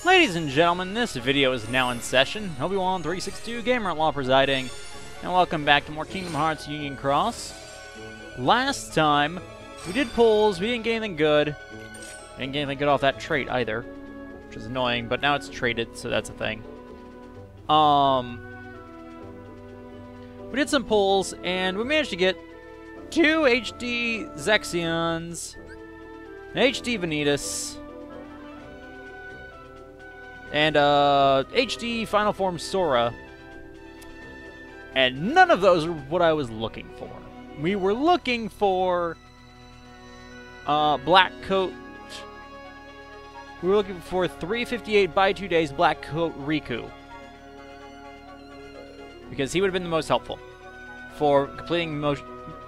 Ladies and gentlemen, this video is now in session. Obi-Wan362 Gamer Law presiding, and welcome back to more Kingdom Hearts Union Cross. Last time, we did pulls, we didn't get anything good. Didn't get anything good off that trait either, which is annoying, but now it's traded, so that's a thing. We did some pulls, and we managed to get 2 HD Xions, an HD Vanitas, and HD Final Form Sora, and none of those are what I was looking for. We were looking for Black Coat. We were looking for 358 by 2 days Black Coat Riku, because he would have been the most helpful for completing Mission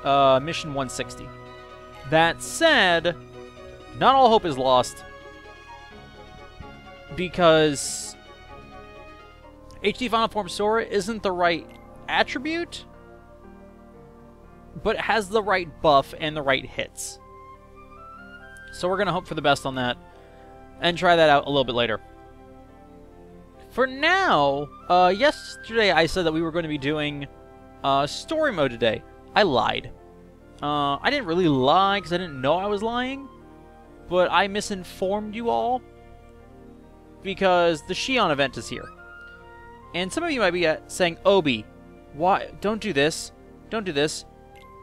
160. That said, not all hope is lost, because HD Final Form Sora isn't the right attribute, but it has the right buff and the right hits. So we're going to hope for the best on that, and try that out a little bit later. For now, yesterday I said that we were going to be doing story mode today. I lied. I didn't really lie because I didn't know I was lying, but I misinformed you all because the Xion event is here. And some of you might be saying, Obi, why? Don't do this. Don't do this.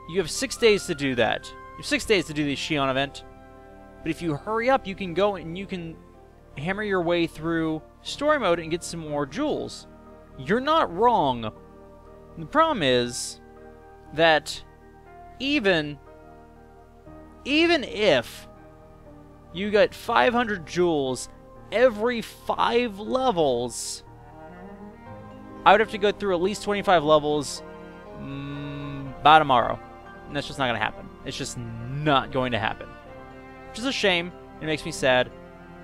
You have 6 days to do that. You have 6 days to do the Xion event. But if you hurry up, you can go and you can hammer your way through story mode and get some more jewels. You're not wrong. The problem is that even if you get 500 jewels every 5 levels, I would have to go through at least 25 levels by tomorrow. And that's just not going to happen. It's just not going to happen. Which is a shame. It makes me sad.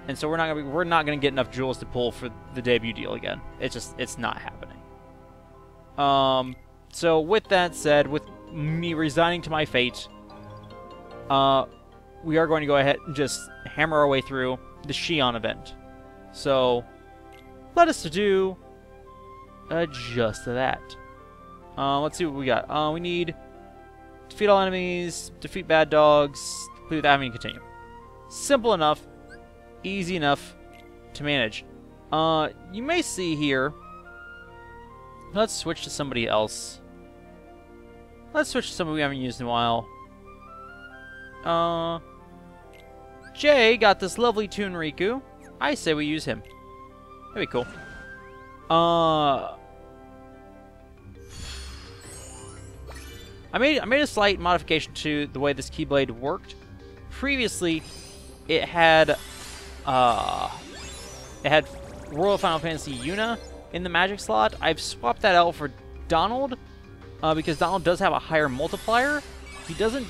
And so we're not going to get enough jewels to pull for the debut deal again. It's not happening. So with that said, with me resigning to my fate, we are going to go ahead and just hammer our way through the Xion event. So let us do just that. Let's see what we got. We need defeat all enemies, defeat bad dogs, complete without having to continue. Simple enough, easy enough to manage. You may see here. Let's switch to somebody else. Let's switch to somebody we haven't used in a while. Jay got this lovely Toon Riku. I say we use him. That'd be cool. I made a slight modification to the way this Keyblade worked. Previously, it had Royal Final Fantasy Yuna in the magic slot. I've swapped that out for Donald, because Donald does have a higher multiplier. He doesn't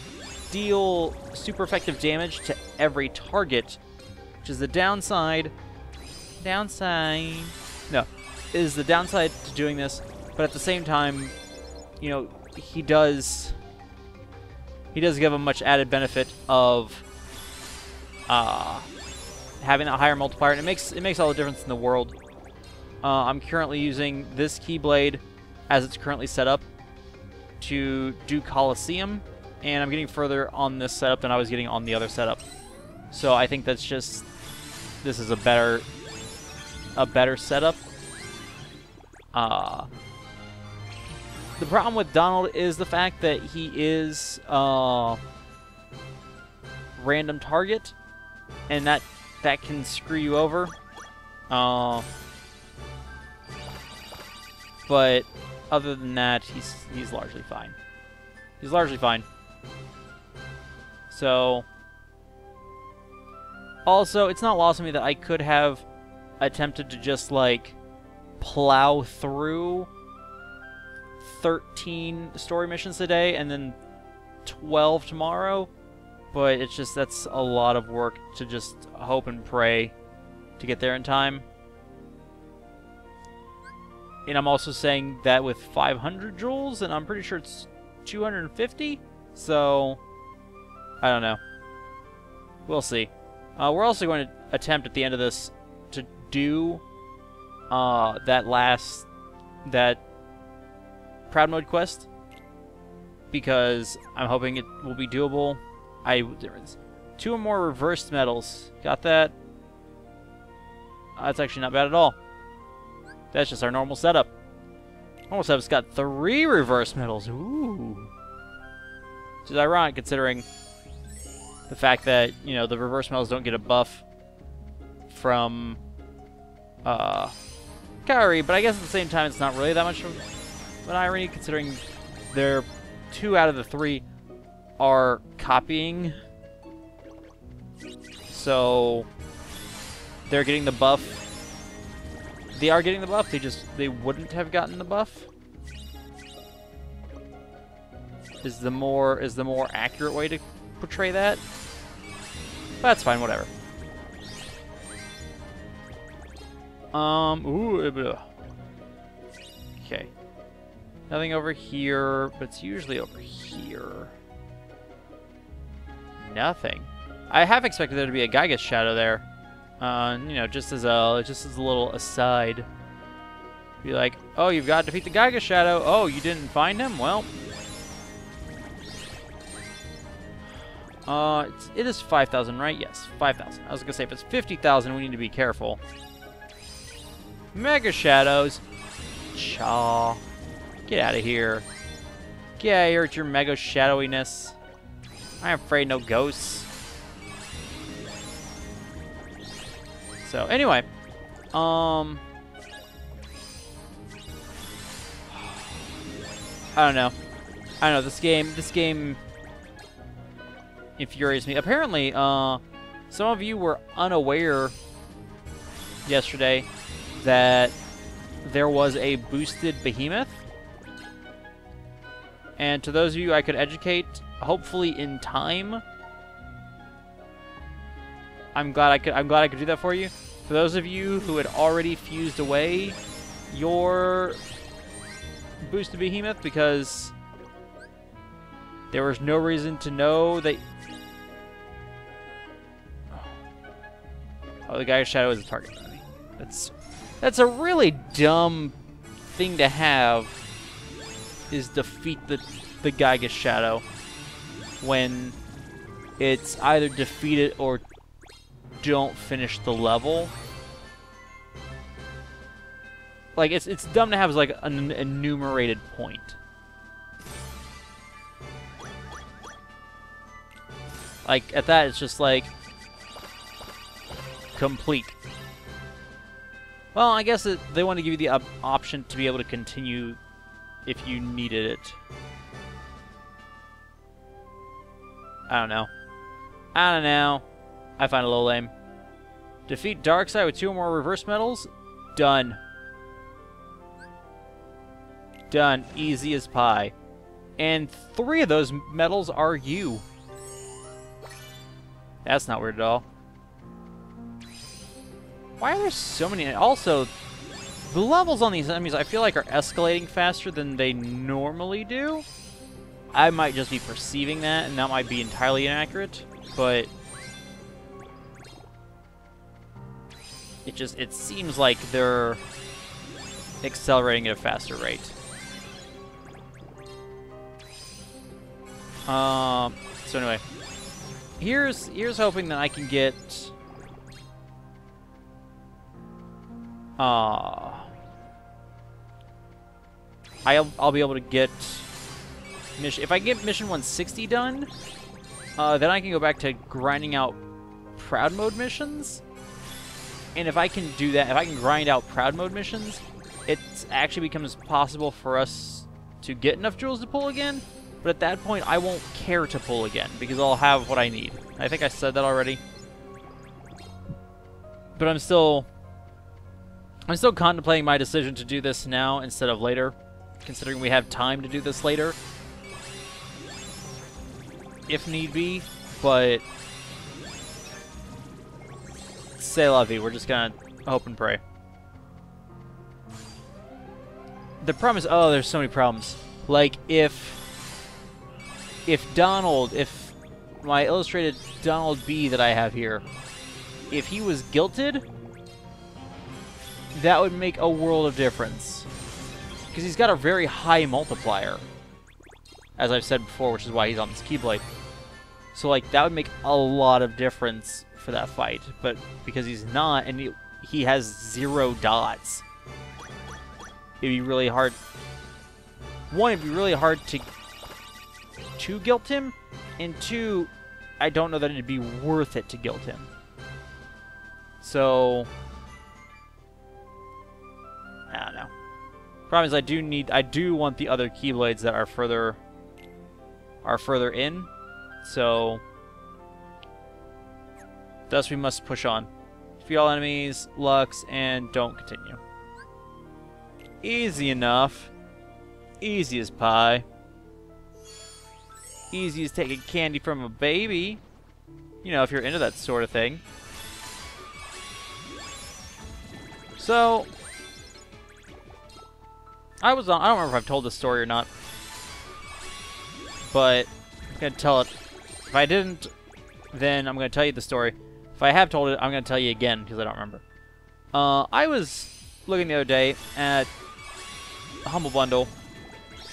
deal super effective damage to every target, which is the downside. Is the downside to doing this, but at the same time, you know, he does give a much added benefit of having that higher multiplier, and it makes all the difference in the world. I'm currently using this Keyblade as it's currently set up to do Colosseum, and I'm getting further on this setup than I was getting on the other setup. So I think that's just, this is a better setup. The problem with Donald is the fact that he is random target, and that can screw you over. But other than that, he's largely fine. He's largely fine. So, also, it's not lost on me that I could have attempted to just, like, plow through 13 story missions today and then 12 tomorrow, but it's just, that's a lot of work to just hope and pray to get there in time. And I'm also saying that with 500 jewels, and I'm pretty sure it's 250, so I don't know. We'll see. We're also going to attempt at the end of this to do that Proud Mode quest, because I'm hoping it will be doable. There's 2 or more reversed medals. Got that? That's actually not bad at all. That's just our normal setup. Normal setup's got 3 reverse medals. Ooh. Which is ironic considering the fact that, you know, the reverse medals don't get a buff from Kairi, but I guess at the same time it's not really that much of an irony considering they're 2 out of the 3 are copying. So they're getting the buff. They are getting the buff, they wouldn't have gotten the buff. Is the more accurate way to portray that. But that's fine, whatever. Okay. Nothing over here, but it's usually over here. Nothing. I have expected there to be a Gygas shadow there. You know, just as a little aside. Be like, oh, you've got to defeat the Gygas shadow. Oh, you didn't find him? Well. It is 5,000, right? Yes, 5,000. I was gonna say, if it's 50,000, we need to be careful. Mega Shadows. Chaw. Get out of here. Get out of here with your Mega Shadowiness. I'm afraid no ghosts. So, anyway. I don't know. This game infuriates me. Apparently, some of you were unaware yesterday that there was a boosted Behemoth. And to those of you I could educate, hopefully in time. I'm glad I could do that for you. For those of you who had already fused away your boosted Behemoth because there was no reason to know that. Oh, the Gygas shadow is a target enemy. That's a really dumb thing to have, is defeat the Gygas shadow when it's either defeat it or don't finish the level. Like, it's dumb to have like an enumerated point. Like, at that, it's just like complete. Well, I guess they want to give you the option to be able to continue if you needed it. I don't know. I find it a little lame. Defeat Darkseid with 2 or more reverse medals. Done. Done. Easy as pie. And 3 of those medals are you. That's not weird at all. Why are there so many? Also, the levels on these enemies I feel like are escalating faster than they normally do. I might just be perceiving that, and that might be entirely inaccurate, but it seems like they're accelerating at a faster rate. So anyway, here's hoping that I can get I'll be able to get mission. If I get mission 160 done, then I can go back to grinding out Proud Mode missions. And if I can do that, if I can grind out Proud Mode missions, it actually becomes possible for us to get enough jewels to pull again. But at that point, I won't care to pull again because I'll have what I need. I think I said that already. But I'm still contemplating my decision to do this now instead of later, considering we have time to do this later, if need be. But c'est la vie. We're just gonna hope and pray. The problem is, oh, there's so many problems. Like if my illustrated Donald B that I have here, if he was guilted, that would make a world of difference. Because he's got a very high multiplier, as I've said before, which is why he's on this Keyblade. So, like, that would make a lot of difference for that fight. But because he's not, and he has 0 dots, it'd be really hard. One, it'd be really hard to guilt him, and 2, I don't know that it'd be worth it to guilt him. So, I don't know. Problem is, I do want the other Keyblades that are further in. So, thus we must push on. Defeat all enemies, Lux, and don't continue. Easy enough. Easy as pie. Easy as taking candy from a baby. You know, if you're into that sort of thing. So, I don't remember if I've told this story or not, but I'm going to tell it. If I didn't, then I'm going to tell you the story. If I have told it, I'm going to tell you again, because I don't remember. I was looking the other day at a Humble Bundle,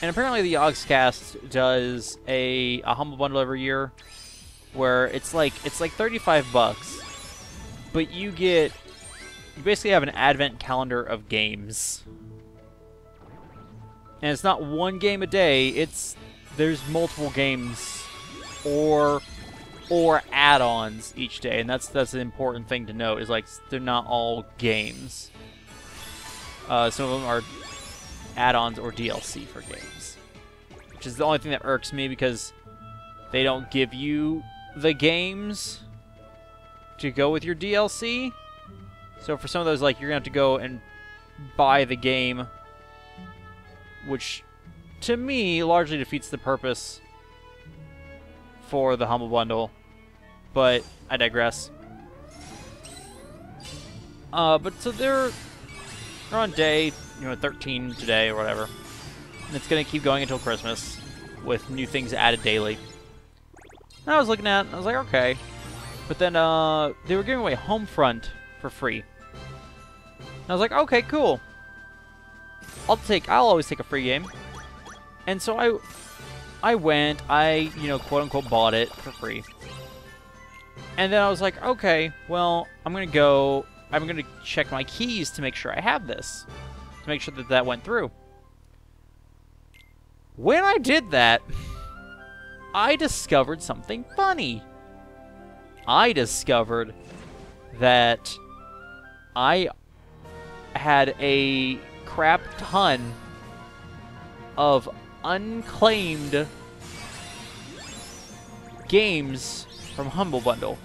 and apparently the Yogscast does a Humble Bundle every year, where it's like $35, but you basically have an advent calendar of games. And it's not one game a day, there's multiple games or add-ons each day, and that's an important thing to note, is like they're not all games. Some of them are add-ons or DLC for games. Which is the only thing that irks me, because they don't give you the games to go with your DLC. So for some of those, like, you're going to have to go and buy the game, which, to me, largely defeats the purpose for the Humble Bundle. But I digress. But so they're on day, 13 today or whatever. And it's going to keep going until Christmas, with new things added daily. And I was looking at it, and I was like, okay. But then they were giving away Homefront for free. And I was like, okay, cool. I'll always take a free game. And so I went, quote unquote bought it for free. And then I was like, okay, well, I'm going to check my keys to make sure I have this. To make sure that went through. When I did that, I discovered something funny. I discovered that I had a crap ton of unclaimed games from Humble Bundle.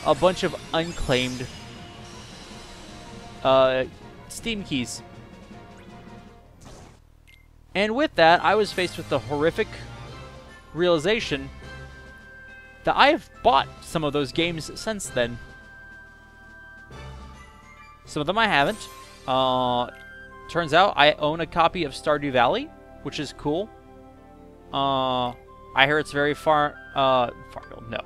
A bunch of unclaimed Steam keys. And with that, I was faced with the horrific realization that I have bought some of those games since then. Some of them I haven't. Turns out I own a copy of Stardew Valley, which is cool. I hear it's very Farmville, no.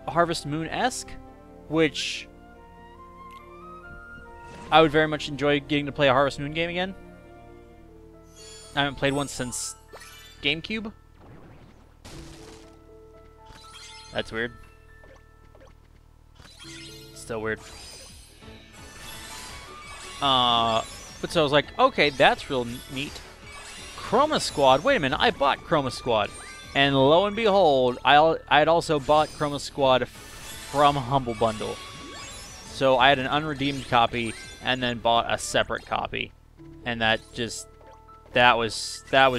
Harvest Moon-esque, which I would very much enjoy getting to play a Harvest Moon game again. I haven't played one since GameCube. That's weird. Still weird. But so I was like, okay, that's real neat. Chroma Squad. Wait a minute, I bought Chroma Squad. And lo and behold, I had also bought Chroma Squad from Humble Bundle. So I had an unredeemed copy and then bought a separate copy. And that was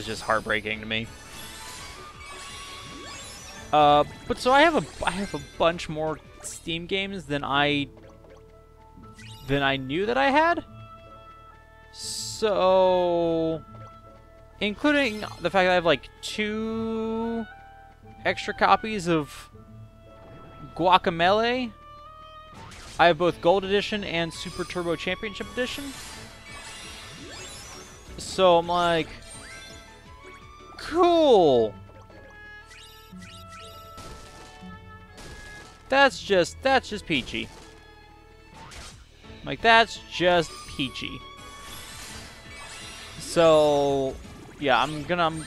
just heartbreaking to me. But so I have a bunch more Steam games than I knew that I had. So, including the fact that I have like 2 extra copies of Guacamelee. I have both Gold Edition and Super Turbo Championship Edition. So I'm like, cool. That's just peachy. Like, that's just peachy. So, yeah, I'm gonna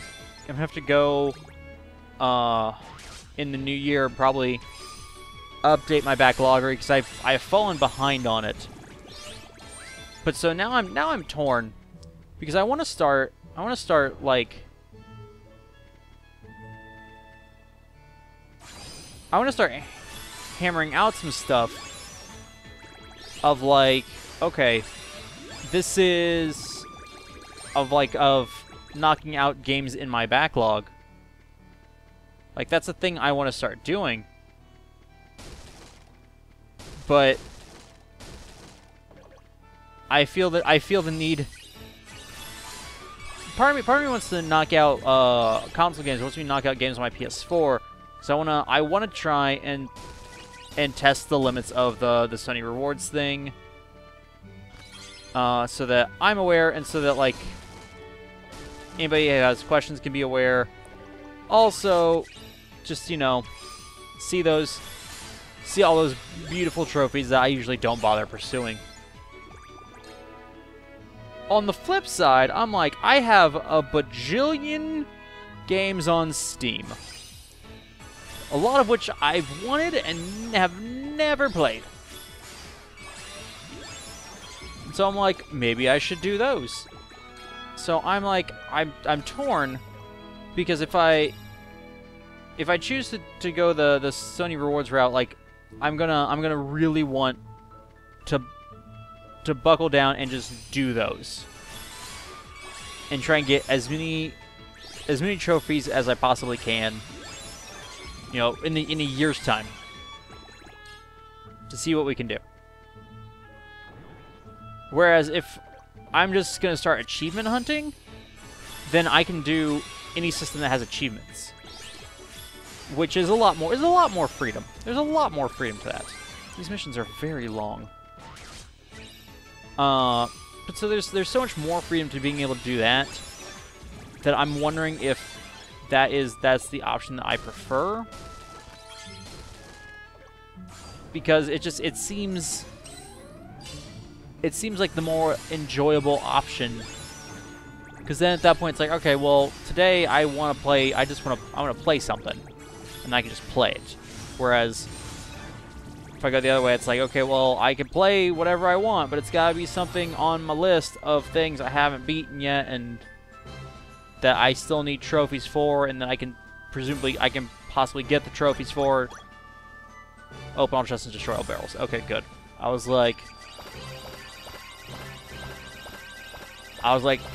have to go in the new year, probably update my backloggery, because I've fallen behind on it. But so now I'm torn, because I want to start like, I want to start hammering out some stuff of like, okay, this is of knocking out games in my backlog. Like, that's a thing I want to start doing. But I feel the need. Part of me wants to knock out console games. Wants me to knock out games on my PS4. So I wanna try and test the limits of the Sony Rewards thing. So that I'm aware, and so that, like, anybody who has questions can be aware. Also, just, you know, see all those beautiful trophies that I usually don't bother pursuing. On the flip side, I'm like, I have a bajillion games on Steam. A lot of which I've wanted and have never played. So I'm like, maybe I should do those. So I'm like, I'm torn, because if I choose to go the Sony Rewards route, like, I'm gonna really want to buckle down and just do those, and try and get as many trophies as I possibly can, you know, in a year's time, to see what we can do. Whereas if I'm just gonna start achievement hunting, then I can do any system that has achievements, which is a lot more freedom. There's a lot more freedom to that. These missions are very long. But so there's so much more freedom to being able to do that I'm wondering if that's the option that I prefer. Because it seems like the more enjoyable option. Because then at that point it's like, okay, well, today I want to play, I want to play something, and I can just play it. Whereas if I go the other way, it's like, okay, well, I can play whatever I want, but it's got to be something on my list of things I haven't beaten yet, and that I still need trophies for, and that I can possibly get the trophies for. Open all chests and destroy all barrels. Okay, good. I was like,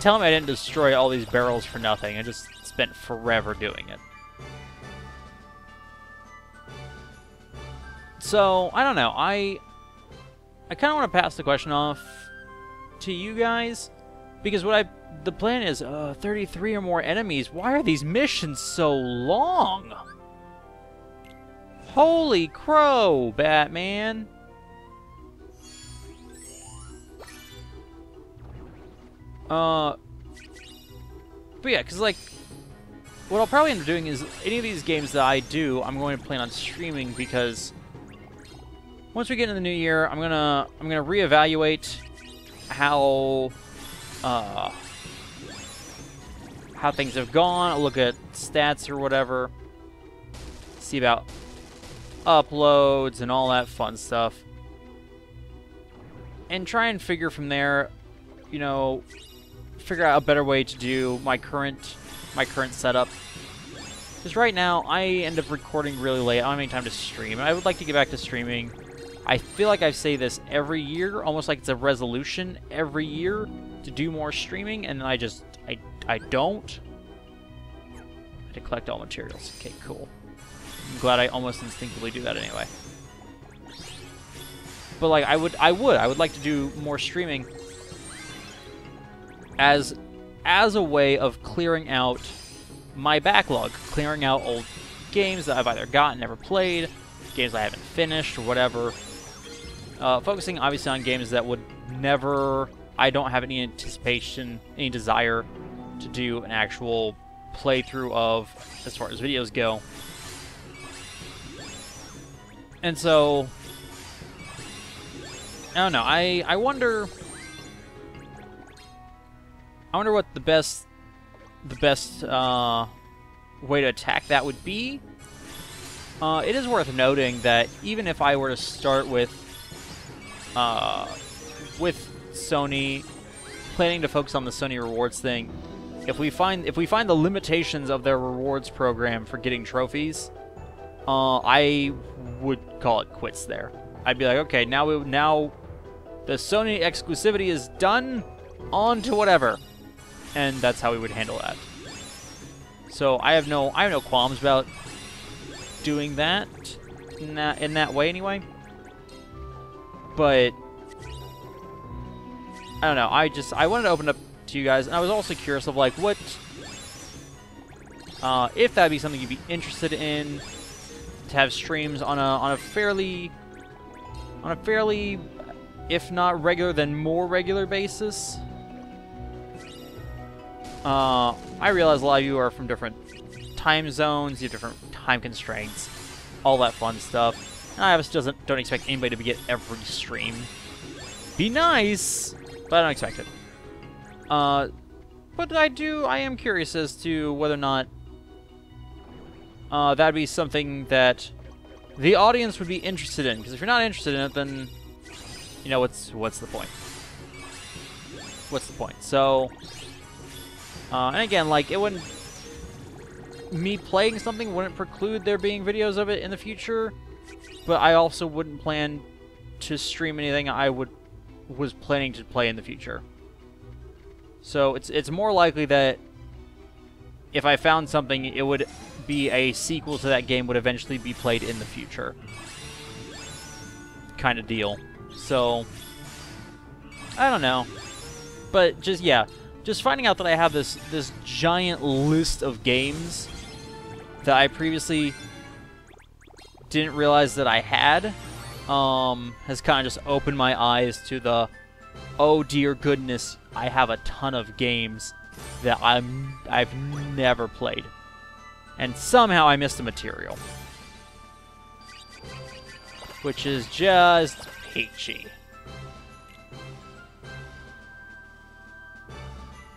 tell me I didn't destroy all these barrels for nothing. I just spent forever doing it. So, I don't know. I kind of want to pass the question off to you guys, because the plan is 33 or more enemies. Why are these missions so long? Holy crow, Batman. But yeah, because, like, what I'll probably end up doing is any of these games that I do, I'm going to plan on streaming, because once we get into the new year, I'm gonna reevaluate how things have gone. I'll look at stats or whatever, see about uploads and all that fun stuff, and try and figure from there, you know, figure out a better way to do my current setup. Because right now, I end up recording really late. I don't have any time to stream. I would like to get back to streaming. I feel like I say this every year, almost like it's a resolution every year to do more streaming, and then I don't. I had to collect all materials. Okay, cool. I'm glad I almost instinctively do that anyway. But, like, I would like to do more streaming as a way of clearing out my backlog, clearing out old games that I've either gotten, never played, games I haven't finished, or whatever. Focusing obviously on games that I don't have any anticipation, any desire to do an actual playthrough of, as far as videos go. And so I don't know. I wonder what the best way to attack that would be. It is worth noting that even if I were to start with Sony, planning to focus on the Sony rewards thing, if we find the limitations of their rewards program for getting trophies, I would call it quits there. I'd be like, okay, now the Sony exclusivity is done, on to whatever, and that's how we would handle that. So I have no qualms about doing that in that way anyway. But I don't know. I wanted to open up to you guys, and I was also curious of like what if that'd be something you'd be interested in, to have streams on a fairly, if not regular, then more regular basis. I realize a lot of you are from different time zones, you have different time constraints, all that fun stuff. And I obviously don't expect anybody to get every stream. Be nice, but I don't expect it. But I am curious as to whether or not that'd be something that the audience would be interested in. Because if you're not interested in it, then you know what's the point? What's the point? So, and again, like me playing something wouldn't preclude there being videos of it in the future, but I also wouldn't plan to stream anything I was planning to play in the future. So it's more likely that if I found something, it would be a sequel to that game, would eventually be played in the future, kind of deal. So I don't know, but just finding out that I have this giant list of games that I previously didn't realize that I had has kind of just opened my eyes to the, oh dear goodness, I have a ton of games that I've never played, and somehow I missed the material, which is just peachy.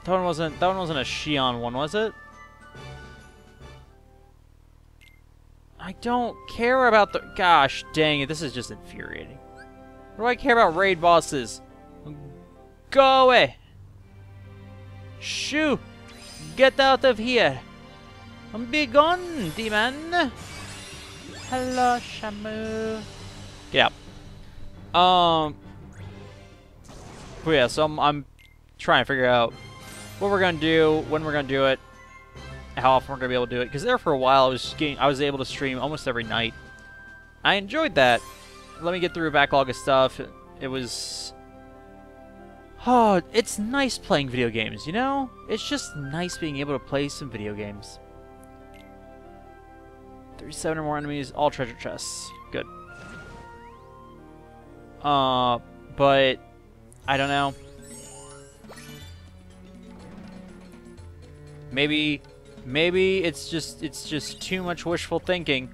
That one wasn't a Xion one, was it? I don't care about the... Gosh dang it, this is just infuriating. What do I care about raid bosses? Go away! Shoo! Get out of here! Be gone, demon! Hello, Shamu. Get out. But yeah, so I'm trying to figure out what we're gonna do, when we're gonna do it, how often we're gonna be able to do it. Because there for a while, I was able to stream almost every night. I enjoyed that. Let me get through a backlog of stuff. It was... Oh, it's nice playing video games, you know? It's just nice being able to play some video games. 37 or more enemies, all treasure chests. Good. But I don't know. Maybe it's just too much wishful thinking.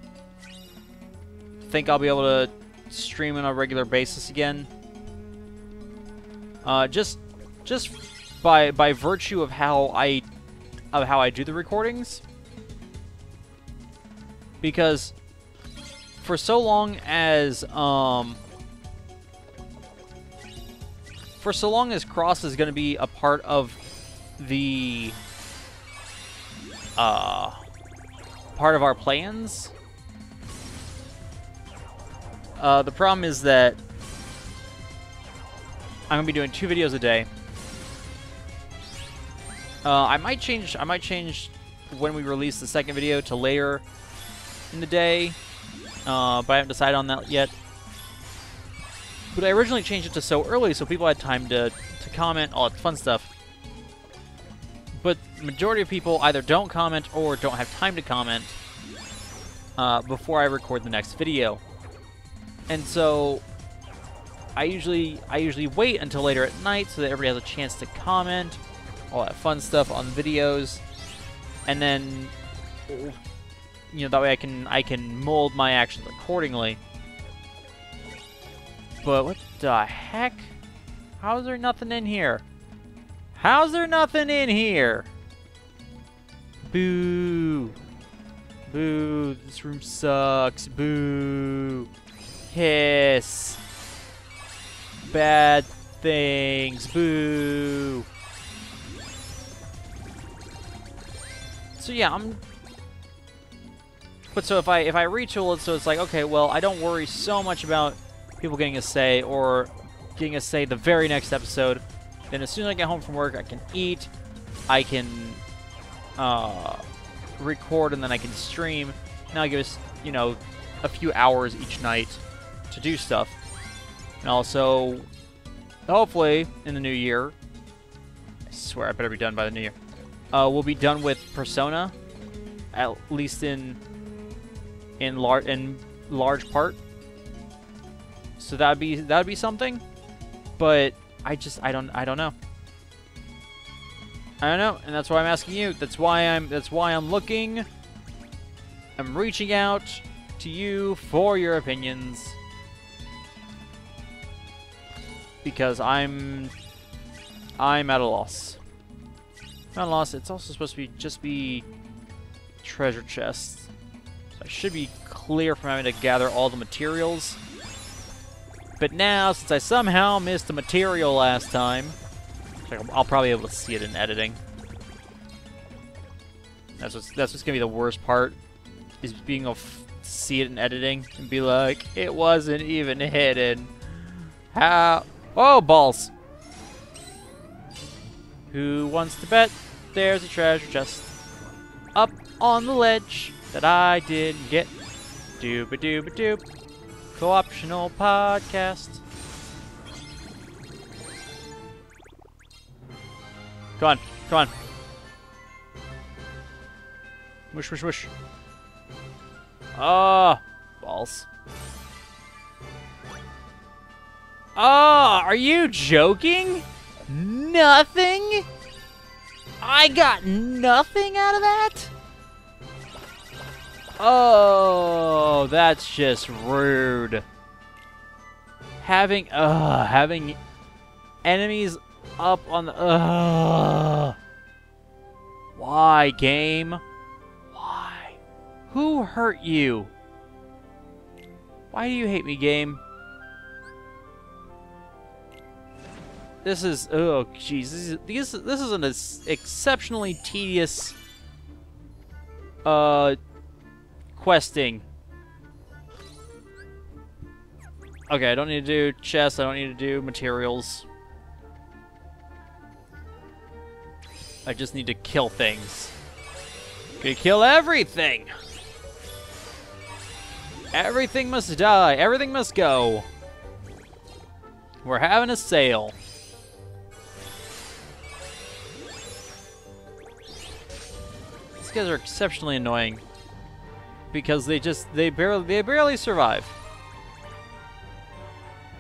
Think I'll be able to stream on a regular basis again. Just by virtue of how I do the recordings. Because for so long as Cross is going to be a part of the part of our plans, the problem is that I'm gonna be doing 2 videos a day. I might change when we release the second video to later in the day, but I haven't decided on that yet. But I originally changed it to so early so people had time to comment, all that fun stuff. But the majority of people either don't comment or don't have time to comment before I record the next video. And so I usually wait until later at night so that everybody has a chance to comment, all that fun stuff on videos, and then that way I can mold my actions accordingly. But what the heck? How's there nothing in here? How's there nothing in here? Boo. Boo. This room sucks. Boo. Hiss. Bad things. Boo. So yeah, But so if I retool it so it's like, okay, well, I don't worry so much about people getting a say or getting a say the very next episode, then as soon as I get home from work, I can eat, I can record, and then I can stream. Now it gives, you know, a few hours each night to do stuff. And also, hopefully, in the new year, I swear I better be done by the new year, we'll be done with Persona, at least in large part. So that'd be something. But I don't know. I don't know, and that's why I'm asking you. That's why I'm looking. I'm reaching out to you for your opinions. Because I'm at a loss. Not a loss, it's also supposed to just be treasure chests. So I should be clear from having to gather all the materials. But now, since I somehow missed the material last time, I'll probably be able to see it in editing. That's what's gonna be the worst part, is being able to see it in editing and be like, it wasn't even hidden. How? Oh, balls! Who wants to bet there's a treasure chest up on the ledge that I didn't get? Doop-a-doop-a-doop. Co-optional podcast. Come on, come on. Whoosh, whoosh, whoosh. Ah, balls. Ah, are you joking? Nothing? I got nothing out of that? Oh, that's just rude. Having enemies up on the why, game? Why? Who hurt you? Why do you hate me, game? This is, oh jeez, this is an exceptionally tedious questing. Okay, I don't need to do chests, I don't need to do materials. I just need to kill things. Okay, kill everything! Everything must die, everything must go. We're having a sale. These guys are exceptionally annoying because they barely survive.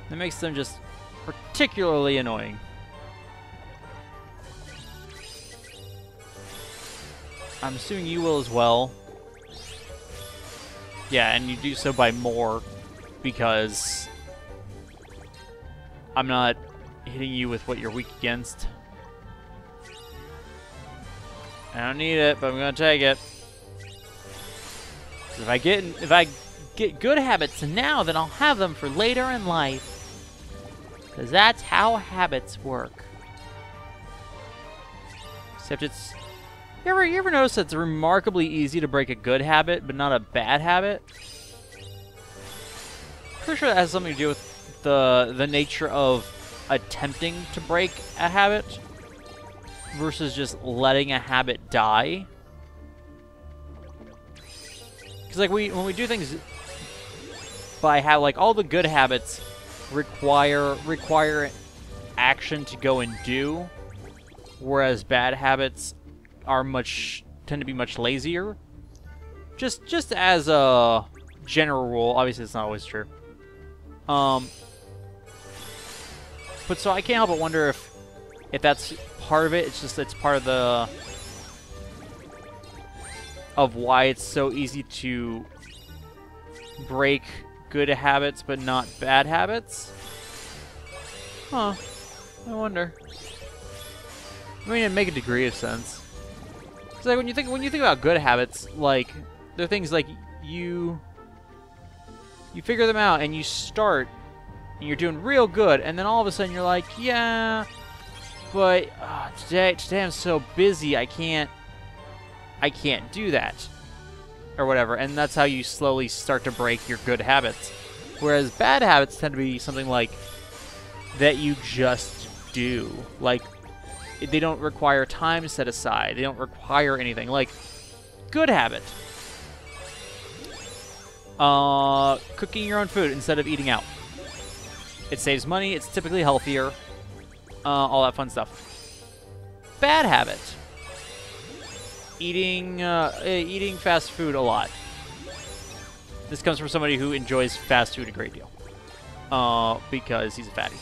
That makes them just particularly annoying. I'm assuming you will as well. Yeah, and you do so by more because I'm not hitting you with what you're weak against. I don't need it, but I'm gonna take it. If I get good habits now, then I'll have them for later in life. Because that's how habits work. Except it's... You ever notice that it's remarkably easy to break a good habit, but not a bad habit? Pretty sure that has something to do with the nature of attempting to break a habit versus just letting a habit die. Because like when we do things by how like all the good habits require action to go and do, whereas bad habits are tend to be much lazier. Just as a general rule, obviously it's not always true. But so I can't help but wonder if that's part of it. It's part of why it's so easy to break good habits but not bad habits. Huh. I wonder. I mean, it'd make a degree of sense. It's like when you think about good habits, like they're things like you figure them out and you start and you're doing real good, and then all of a sudden you're like, yeah, but today I'm so busy, I can't do that, or whatever, and that's how you slowly start to break your good habits. Whereas bad habits tend to be something like that you just do, like they don't require time set aside, they don't require anything. Like good habit, cooking your own food instead of eating out. It saves money, it's typically healthier, all that fun stuff. Bad habit, eating fast food a lot. This comes from somebody who enjoys fast food a great deal, because he's a fatty.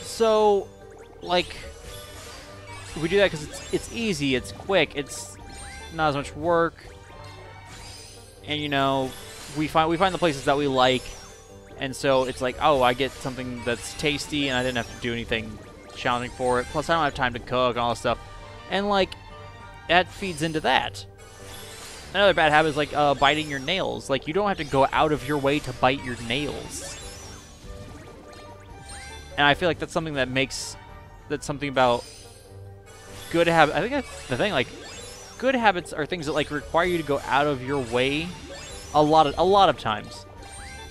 So, like, we do that because it's easy, it's quick, it's not as much work, and you know, we find the places that we like, and so it's like, oh, I get something that's tasty, and I didn't have to do anything challenging for it. Plus, I don't have time to cook and all this stuff, and like, that feeds into that. Another bad habit is like biting your nails. Like, you don't have to go out of your way to bite your nails. And I feel like that's something that's something about good habits. I think that's the thing. Like, good habits are things that like require you to go out of your way a lot of times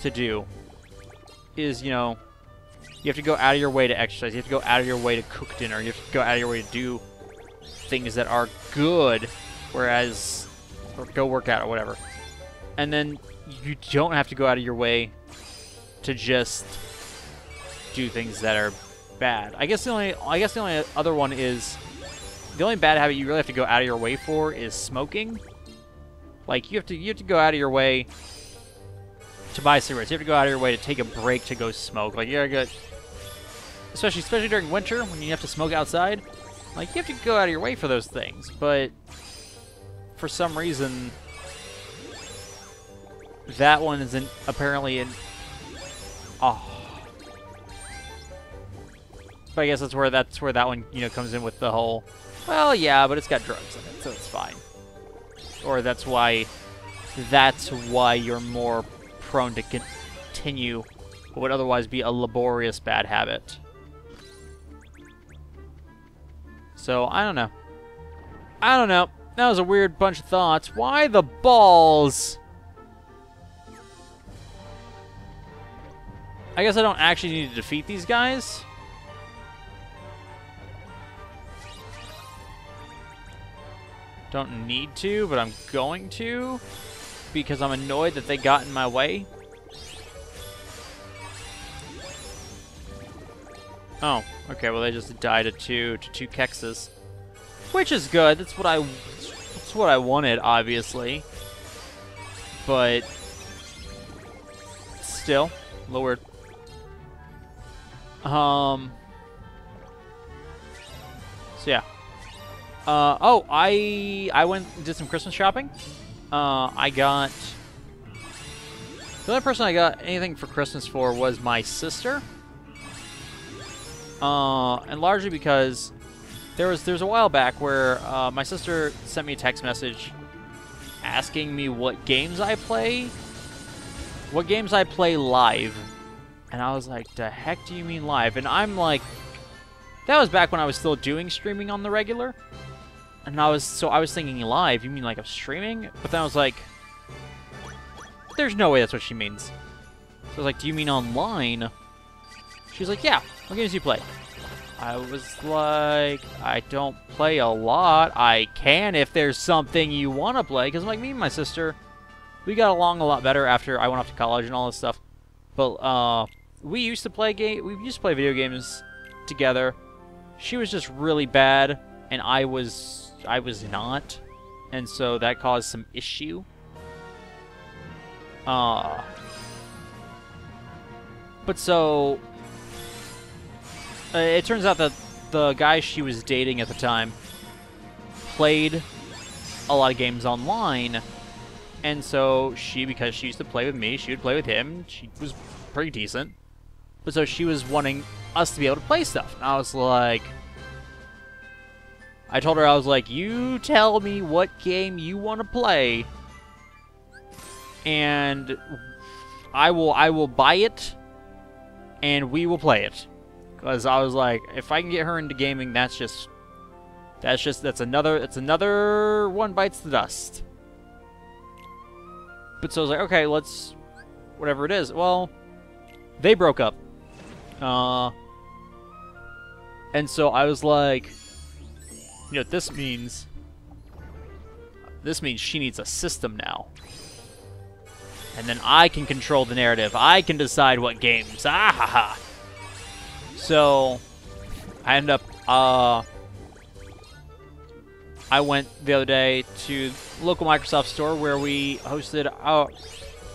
to do. Is, you know, you have to go out of your way to exercise. You have to go out of your way to cook dinner. You have to go out of your way to do things that are good, whereas, or go work out or whatever. And then you don't have to go out of your way to just do things that are bad. I guess the only other one is, the only bad habit you really have to go out of your way for is smoking. Like, you have to go out of your way to buy cigarettes. You have to go out of your way to take a break to go smoke. Like, you gotta go, especially during winter when you have to smoke outside. Like, you have to go out of your way for those things. But for some reason, that one isn't apparently in. Oh. But I guess that's where that one, you know, comes in with the whole, well, yeah, but it's got drugs in it, so it's fine. Or that's why you're more prone to continue what would otherwise be a laborious bad habit. So, I don't know. That was a weird bunch of thoughts. Why the balls? I guess I don't actually need to defeat these guys. Don't need to, but I'm going to, because I'm annoyed that they got in my way. Oh, okay, well they just died to two Kexes. Which is good, that's what I wanted, obviously. But still, a little weird. So yeah. Oh, I went and did some Christmas shopping. I got... The only person I got anything for Christmas for was my sister. And largely because there was a while back where my sister sent me a text message asking me what games I play live. And I was like, the heck do you mean live? And I'm like, that was back when I was still doing streaming on the regular. And I was thinking live, you mean like I'm streaming? But then I was like, there's no way that's what she means. So I was like, do you mean online? She was like, yeah, what games do you play? I was like, I don't play a lot. I can if there's something you want to play. Because like me and my sister, we got along a lot better after I went off to college and all this stuff. But we used to play video games together. She was just really bad, and I was not, and so that caused some issue. But so it turns out that the guy she was dating at the time played a lot of games online, and so because she used to play with me, she would play with him. She was pretty decent. But so she was wanting us to be able to play stuff. And I was like... I told her, I was like, you tell me what game you want to play, and I will buy it, and we will play it. Because I was like, if I can get her into gaming, that's another one bites the dust. But so I was like, okay, let's, whatever it is. Well, they broke up. And so I was like, you know what this means? This means she needs a system now. And then I can control the narrative. I can decide what games. Ah ha ha. So, I ended up, I went the other day to local Microsoft store where we hosted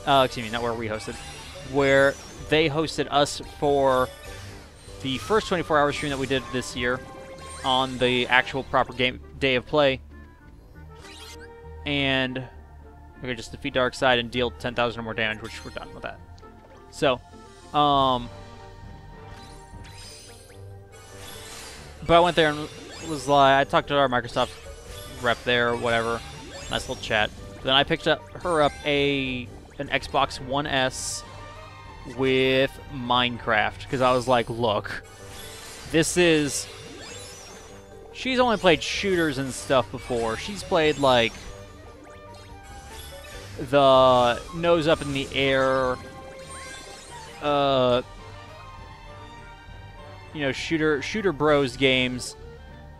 excuse me, not where we hosted, where they hosted us for the first 24-hour stream that we did this year on the actual proper game day of play. And we could just defeat Darkseid and deal 10,000 or more damage, which we're done with that. So, but I went there and was like, I talked to our Microsoft rep there or whatever. Nice little chat. Then I picked her up an Xbox One S with Minecraft, because I was like, look, this is... She's only played shooters and stuff before. She's played, like, the nose up in the air, you know, shooter bros games.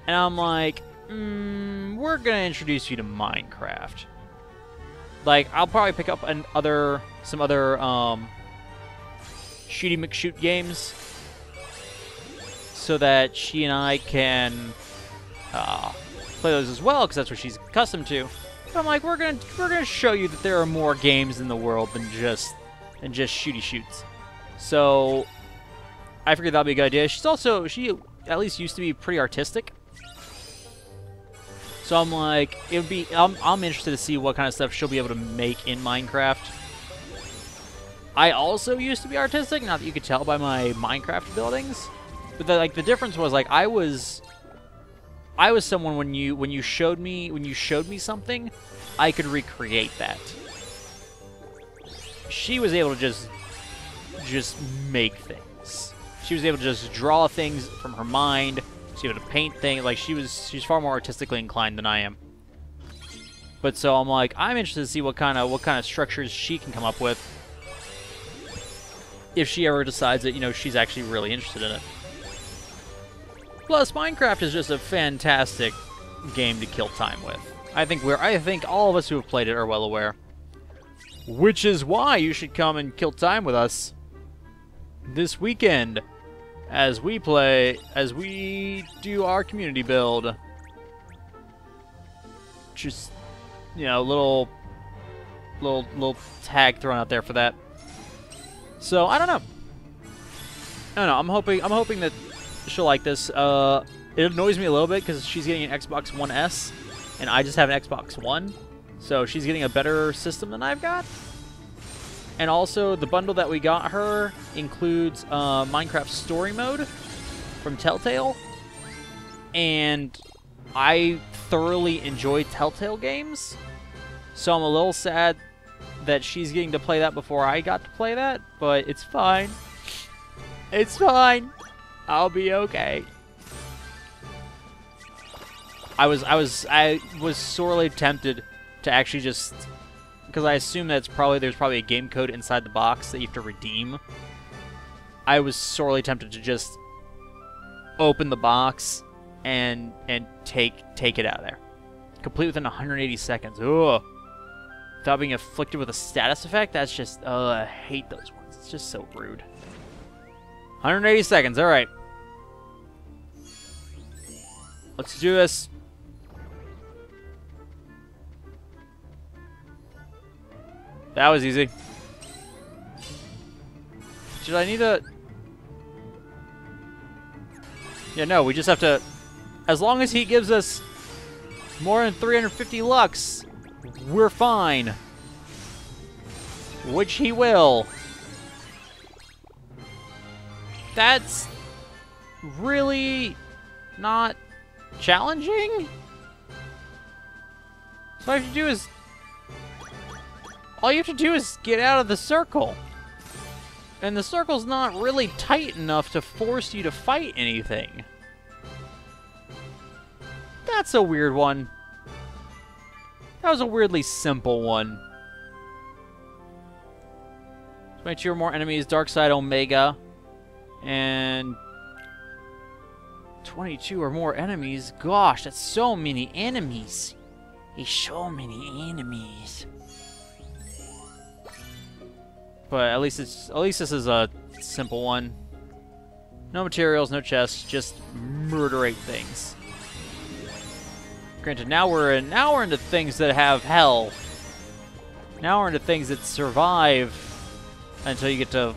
And I'm like, we're gonna introduce you to Minecraft. Like, I'll probably pick up some other shooty McShoot games so that she and I can play those as well, because that's what she's accustomed to. But I'm like, we're gonna show you that there are more games in the world than just shooty shoots. So I figured that'd be a good idea. She at least used to be pretty artistic. So I'm like, I'm interested to see what kind of stuff she'll be able to make in Minecraft. I also used to be artistic, not that you could tell by my Minecraft buildings, but the difference was, like, I was someone when you showed me something, I could recreate that. She was able to just make things. She was able to just draw things from her mind. She was able to paint things. Like, she's far more artistically inclined than I am. But so I'm like, I'm interested to see what kind of structures she can come up with if she ever decides that, you know, she's actually really interested in it. Plus, Minecraft is just a fantastic game to kill time with. I think all of us who have played it are well aware. Which is why you should come and kill time with us this weekend as we do our community build. Just, you know, little tag thrown out there for that. So I don't know. I'm hoping that she'll like this. It annoys me a little bit because she's getting an Xbox One S, and I just have an Xbox One, so she's getting a better system than I've got. And also, the bundle that we got her includes Minecraft Story Mode from Telltale, and I thoroughly enjoy Telltale games, so I'm a little sad that she's getting to play that before I got to play that, but it's fine. It's fine. I'll be okay. I was sorely tempted to actually just, because I assume that there's probably a game code inside the box that you have to redeem. I was sorely tempted to just open the box and take it out of there, complete within 180 seconds. Ugh. Without being afflicted with a status effect. That's just, I hate those ones. It's just so rude. 180 seconds. All right. Let's do this. That was easy. Should I need a... Yeah, no, we just have to... As long as he gives us more than 350 Lux, we're fine. Which he will. That's really not challenging. So all you have to do is get out of the circle. And the circle's not really tight enough to force you to fight anything. That's a weird one. That was a weirdly simple one. 22 or more enemies, Dark Side Omega. And 22 or more enemies. Gosh, that's so many enemies. There's so many enemies. But at least this is a simple one. No materials, no chests, just murderate things. Granted, now we're into things that have hell. Now we're into things that survive until you get to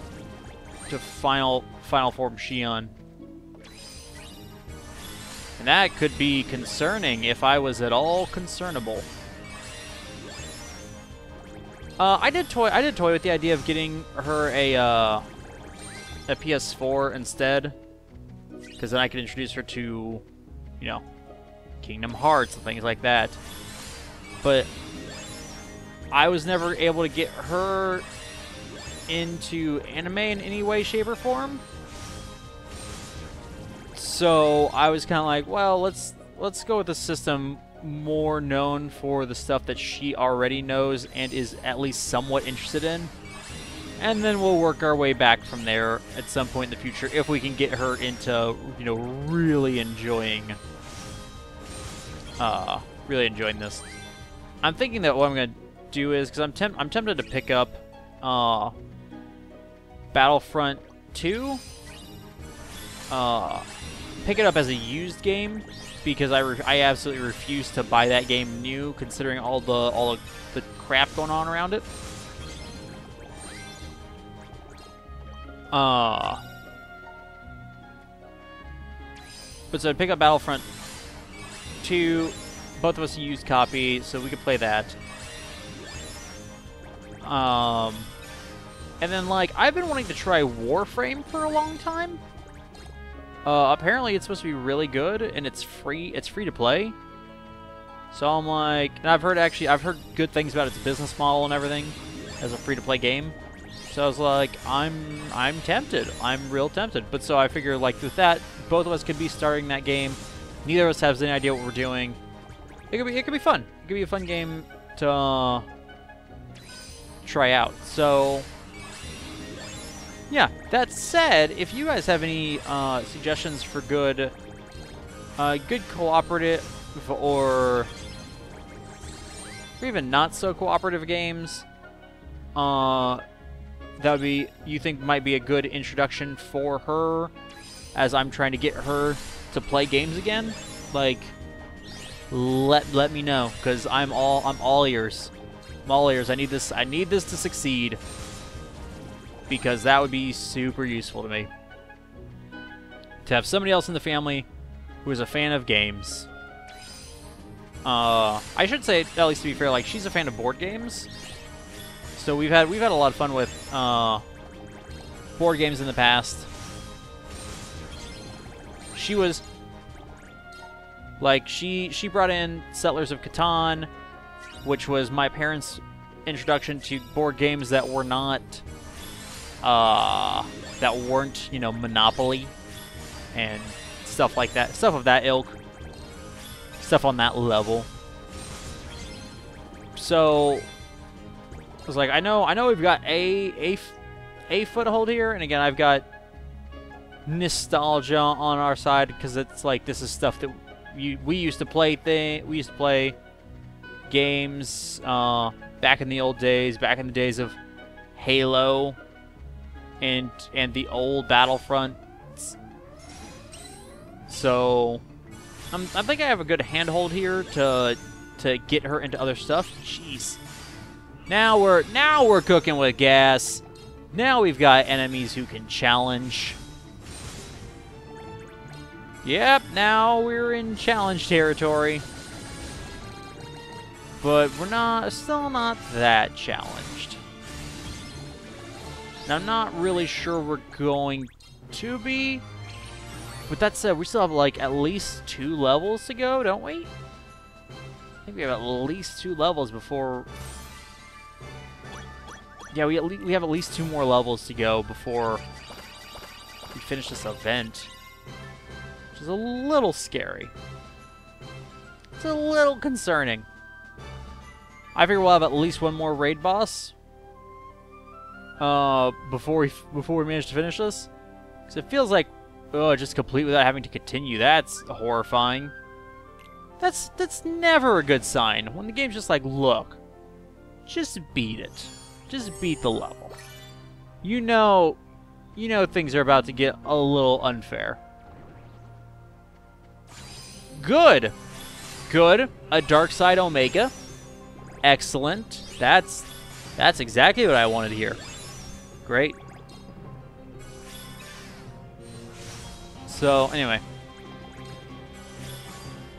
final form Xion. And that could be concerning if I was at all concernable. I did toy with the idea of getting her a PS4 instead, because then I could introduce her to, you know, Kingdom Hearts and things like that. But I was never able to get her into anime in any way, shape, or form. So I was kind of like, well, let's go with a system more known for the stuff that she already knows and is at least somewhat interested in. And then we'll work our way back from there at some point in the future if we can get her into, you know, really enjoying this. I'm thinking that what I'm going to do is, because I'm tempted to pick up Battlefront 2. Pick it up as a used game, because I absolutely refuse to buy that game new, considering all the crap going on around it. But so I'd pick up Battlefront 2, both of us a used copy, so we could play that. And then, like, I've been wanting to try Warframe for a long time. Apparently it's supposed to be really good, and it's free to play. So I'm like, and I've heard good things about its business model and everything as a free-to-play game. So I was like, I'm tempted. I'm real tempted. But so I figure, like, with that, both of us could be starting that game. Neither of us has any idea what we're doing. It could be fun. It could be a fun game to try out. So yeah, that said, if you guys have any suggestions for good cooperative or even not so cooperative games, that would be, you think might be a good introduction for her, as I'm trying to get her to play games again, like, let me know, because I'm all ears. I'm all ears. I need this to succeed, because that would be super useful to me. To have somebody else in the family who is a fan of games. I should say, at least to be fair, like, she's a fan of board games. So we've had a lot of fun with board games in the past. She was like, she brought in Settlers of Catan, which was my parents' introduction to board games that were not that weren't, you know, Monopoly and stuff like that, stuff of that ilk, stuff on that level. So I was like, I know we've got a foothold here, and again, I've got nostalgia on our side, because it's like, this is stuff that we used to play. We used to play games back in the old days, back in the days of Halo and the old Battlefront. So I think I have a good handhold here to get her into other stuff. Jeez. Now we're cooking with gas. Now we've got enemies who can challenge. Yep, now we're in challenge territory. But we're still not that challenged. And I'm not really sure we're going to be. But that said, we still have like at least 2 levels to go, don't we? I think we have at least 2 levels before... Yeah, we have at least 2 more levels to go before we finish this event. Which is a little scary. It's a little concerning. I figure we'll have at least 1 more raid boss before we manage to finish this. Because it feels like, oh, just complete without having to continue. That's horrifying. That's never a good sign. When the game's just like, look, just beat it. Just beat the level. You know things are about to get a little unfair. Good. Good. A Dark Side Omega. Excellent. That's exactly what I wanted to hear. Great. So, anyway.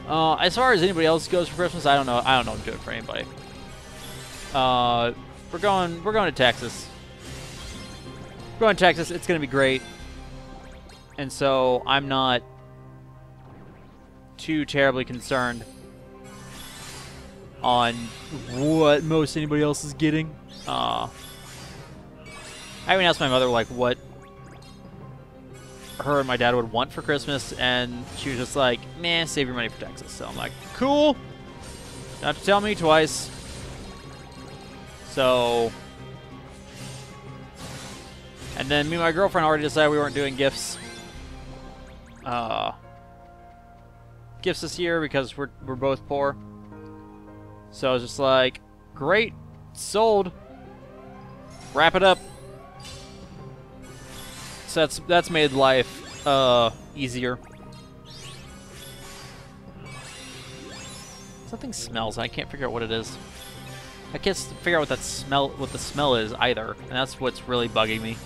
As far as anybody else goes for Christmas, I don't know. I don't know what I'm doing for anybody. We're going to Texas. We're going to Texas. It's going to be great. And so I'm not too terribly concerned on what most anybody else is getting. I even asked my mother like what her and my dad would want for Christmas, and she was just like, "Man, save your money for Texas." So I'm like, "Cool. Not to tell me twice." So, and then me and my girlfriend already decided we weren't doing gifts. Gifts this year because we're both poor. So I was just like, great, sold. Wrap it up. So that's made life easier. Something smells. I can't figure out what it is. I can't figure out what the smell is either, and that's what's really bugging me.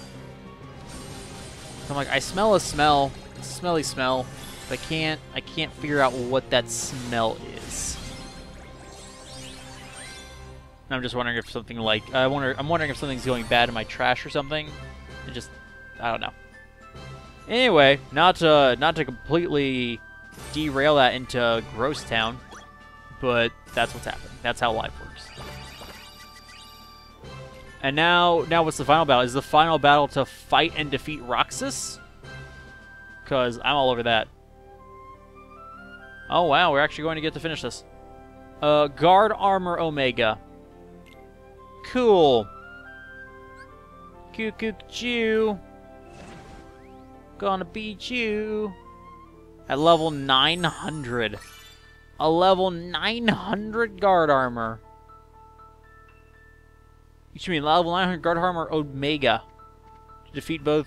I'm like, I smell a smell, a smelly smell, but I can't figure out what that smell is. And I'm just wondering if something like I'm wondering if something's going bad in my trash or something. And just I don't know. Anyway, not to completely derail that into Gross Town, but that's what's happening. That's how life works. And now what's the final battle? Is the final battle to fight and defeat Roxas? Because I'm all over that. Oh, wow. We're actually going to get to finish this. Guard Armor Omega. Cool. Cuckoo. Gonna beat you. At level 900. A level 900 Guard Armor. Excuse me, level 900 Guard Armor Omega. To defeat both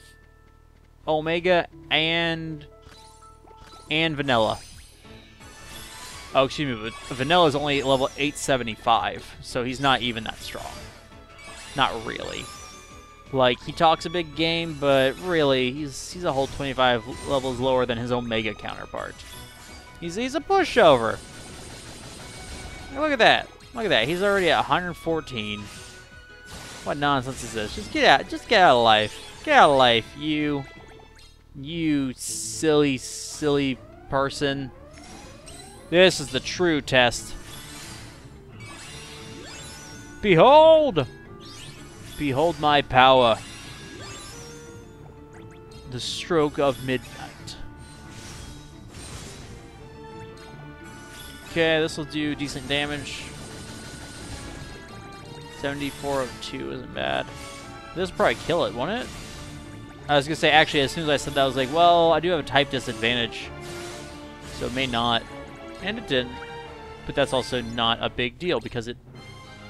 Omega and Vanilla. Oh, excuse me, but Vanilla is only level 875, so he's not even that strong. Not really. Like, he talks a big game, but really, he's a whole 25 levels lower than his Omega counterpart. He's a pushover. Look at that. Look at that. He's already at 114. What nonsense is this? Just get out of life. Get out of life, you silly person. This is the true test. Behold! Behold my power. The stroke of midnight. Okay, this will do decent damage. 7402 isn't bad. This will probably kill it, won't it? I was going to say, actually, as soon as I said that, I was like, well, I do have a type disadvantage. So it may not. And it didn't. But that's also not a big deal because it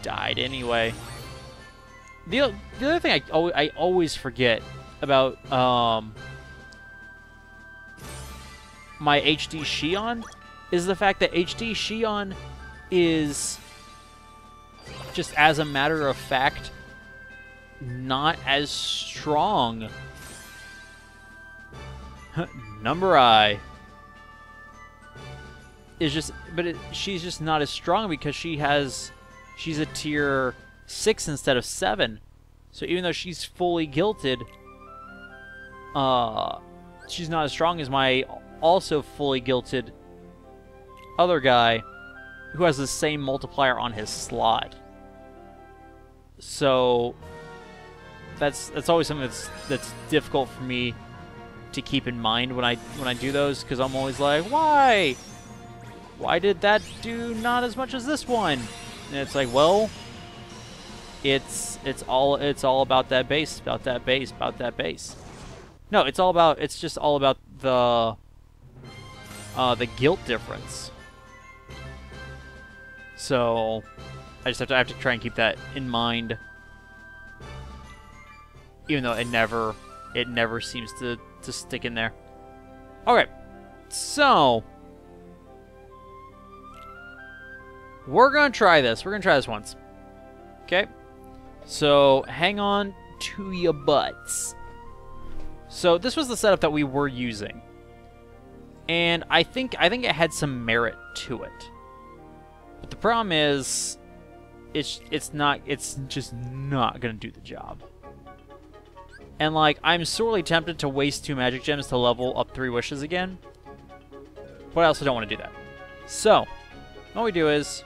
died anyway. The other thing I always forget about my HD Xion is the fact that HD Xion is, just as a matter of fact, not as strong. Number I is just, but she's just not as strong because she's a tier 6 instead of 7. So even though she's fully guilted, she's not as strong as my also fully guilted other guy who has the same multiplier on his slot. So that's always something that's difficult for me to keep in mind when I do those, because I'm always like, why did that do not as much as this one? And it's like, well, it's all about that base, about that base, about that base. No, it's just all about the guilt difference. So I have to try and keep that in mind, even though it never seems to stick in there. Okay, so we're gonna try this. We're gonna try this once. Okay, so hang on to your butts. So this was the setup that we were using, and I think it had some merit to it. But the problem is, it's just not gonna do the job. And like, I'm sorely tempted to waste 2 magic gems to level up 3 wishes again, but I also don't want to do that. So what we do is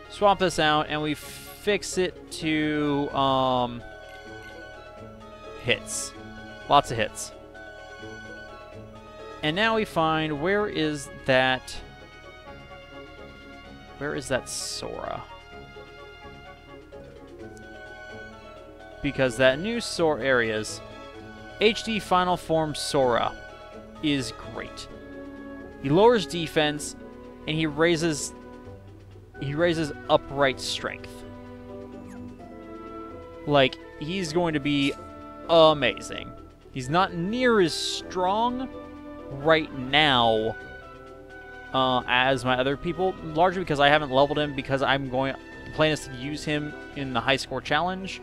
swap this out, and we fix it to hits. Lots of hits. And now we find, where is that Sora? Because that new Sora areas, HD Final Form Sora is great. He lowers defense, and he raises upright strength. Like, he's going to be amazing. He's not near as strong right now as my other people, largely because I haven't leveled him, because the plan is to use him in the high score challenge.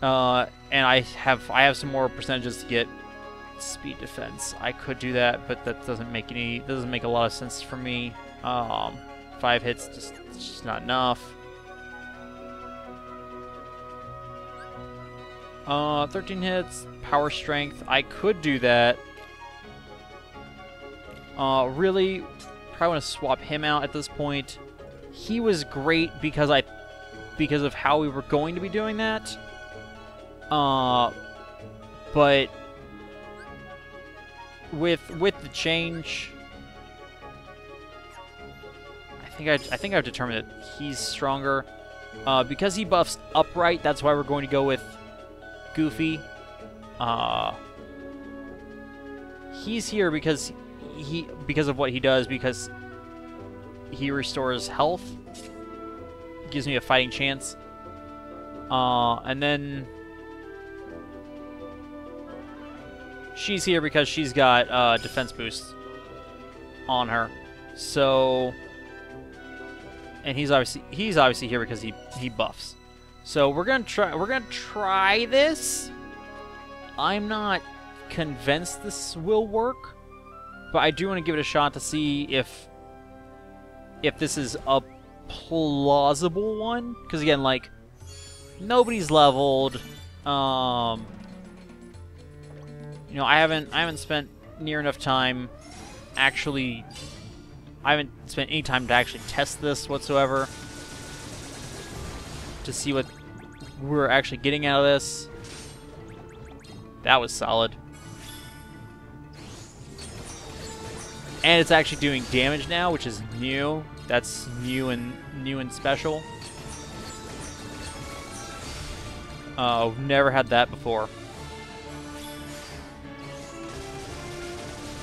And I have some more percentages to get speed defense. I could do that, but that doesn't make a lot of sense for me. 5 hits just not enough. 13 hits, power strength. I could do that. Really, probably want to swap him out at this point. He was great because of how we were going to be doing that. But with the change, I think I've determined that he's stronger. Because he buffs upright, that's why we're going to go with Goofy. He's here because of what he does, because he restores health, gives me a fighting chance. And then she's here because she's got defense boost on her. So, and he's obviously here because he buffs. So we're gonna try this. I'm not convinced this will work, but I do want to give it a shot to see if this is a plausible one. Because again, like, nobody's leveled. You know, I haven't spent near enough time actually. I haven't spent any time to actually test this whatsoever to see what we're actually getting out of this. That was solid. And it's actually doing damage now, which is new. That's new and special. Never had that before.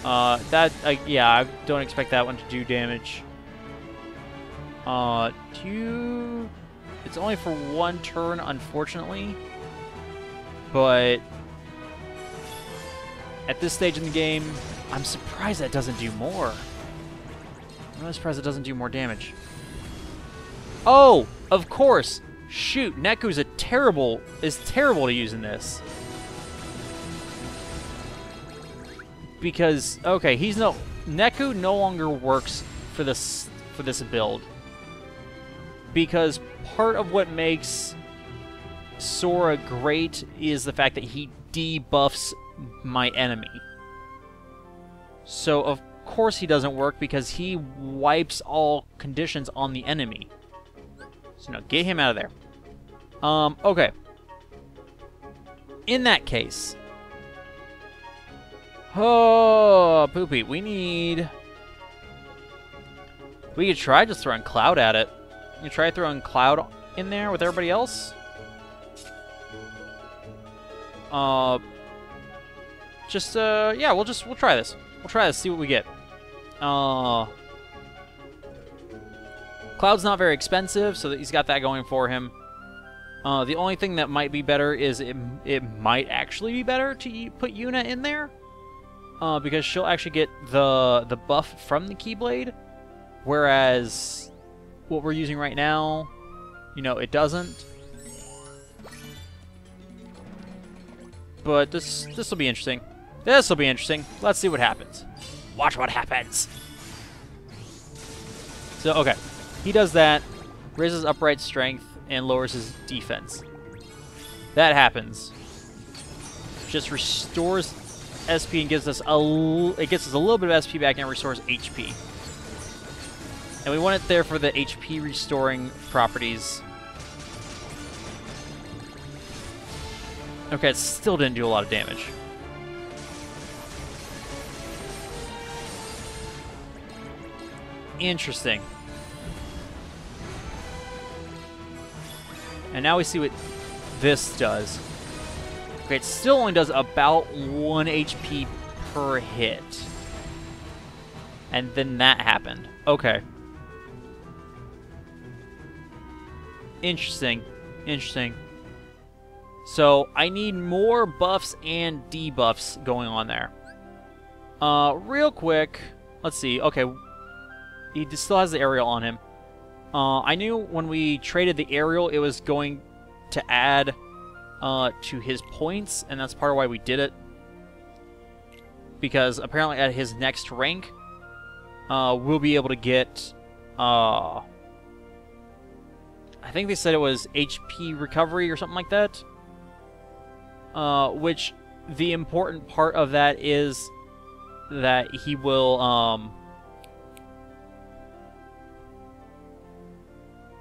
Yeah, I don't expect that one to do damage. It's only for 1 turn, unfortunately. But at this stage in the game, I'm surprised that doesn't do more. I'm really surprised it doesn't do more damage. Oh, of course. Shoot, Neku's terrible to use in this. Because, okay, Neku no longer works for this build. Because part of what makes Sora great is the fact that he debuffs my enemy. So, of course he doesn't work because he wipes all conditions on the enemy. So, no, get him out of there. Okay. In that case... Oh, Poopy, we could try just throwing Cloud at it. You try throwing Cloud in there with everybody else? Yeah, we'll try this. We'll try this, see what we get. Cloud's not very expensive, so he's got that going for him. The only thing that might be better is it might actually be better to put Yuna in there. Because she'll actually get the buff from the Keyblade, whereas what we're using right now, you know, it doesn't. But this will be interesting. This will be interesting. Let's see what happens. Watch what happens. So, okay. He does that, raises upright strength, and lowers his defense. That happens. Just restores SP and gives us a little bit of SP back and restores HP. And we want it there for the HP restoring properties. Okay, it still didn't do a lot of damage. Interesting. And now we see what this does. Okay, it still only does about 1 HP per hit. And then that happened. Okay. Interesting. Interesting. So, I need more buffs and debuffs going on there. Real quick, let's see. Okay, he still has the aerial on him. I knew when we traded the aerial, it was going to add to his points, and that's part of why we did it. Because apparently at his next rank, we'll be able to get, I think they said it was HP recovery or something like that. Which the important part of that is that he will,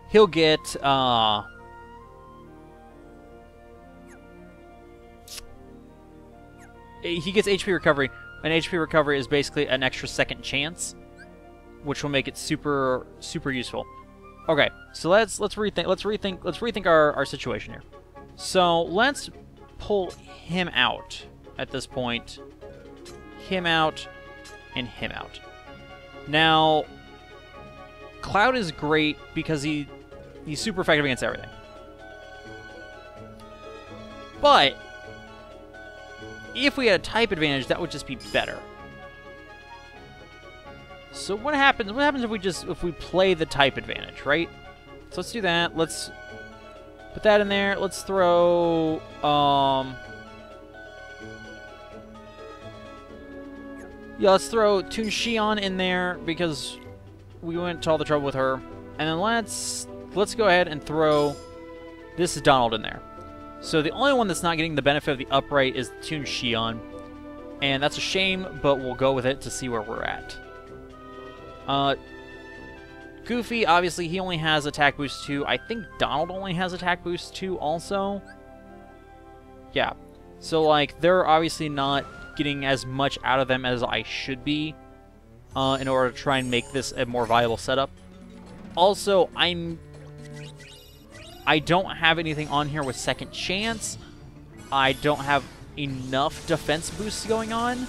he'll get, he gets HP recovery, and HP recovery is basically an extra second chance, which will make it super useful. Okay, so let's rethink our situation here. So let's pull him out at this point. Him out and him out. Now, Cloud is great because he's super effective against everything. But if we had a type advantage, that would just be better. So what happens? What happens if we play the type advantage, right? So let's do that. Let's put that in there. Let's throw yeah, let's throw Toon Xion in there because we went to all the trouble with her. And then let's go ahead and throw this Donald in there. So the only one that's not getting the benefit of the upright is Toon Xion. And that's a shame, but we'll go with it to see where we're at. Goofy, obviously, he only has attack boost 2. I think Donald only has attack boost 2 also. Yeah. So, like, they're obviously not getting as much out of them as I should be in order to try and make this a more viable setup. Also, I don't have anything on here with second chance. I don't have enough defense boosts going on.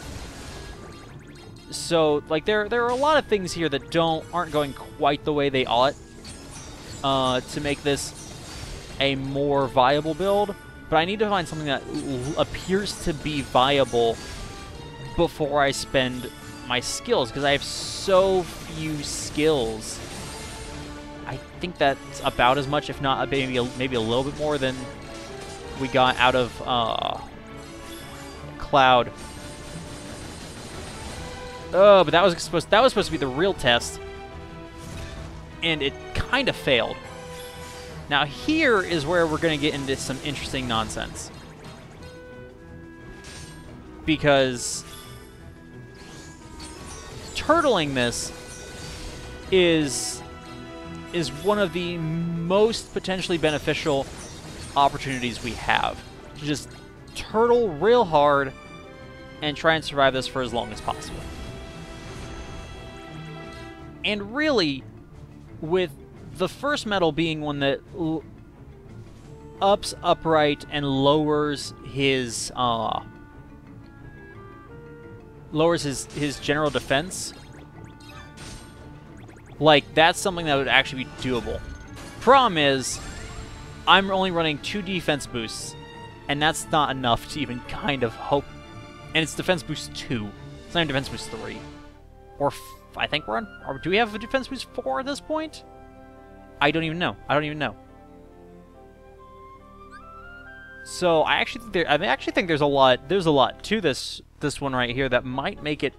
So, like, there are a lot of things here that aren't going quite the way they ought to make this a more viable build. But I need to find something that appears to be viable before I spend my skills, because I have so few skills. I think that's about as much, if not maybe a little bit more than we got out of Cloud. Oh, but that was supposed to be the real test, and it kind of failed. Now here is where we're going to get into some interesting nonsense. Because turtling this is one of the most potentially beneficial opportunities we have. To just turtle real hard and try and survive this for as long as possible. And really, with the first medal being one that ups upright and lowers his his general defense, like, that's something that would actually be doable. Problem is, I'm only running 2 defense boosts, and that's not enough to even kind of hope. And it's defense boost 2. It's not even defense boost 3. Or I think we're on... Or do we have a defense boost 4 at this point? I don't even know. I don't even know. So I actually think there's a lot to this one right here that might make it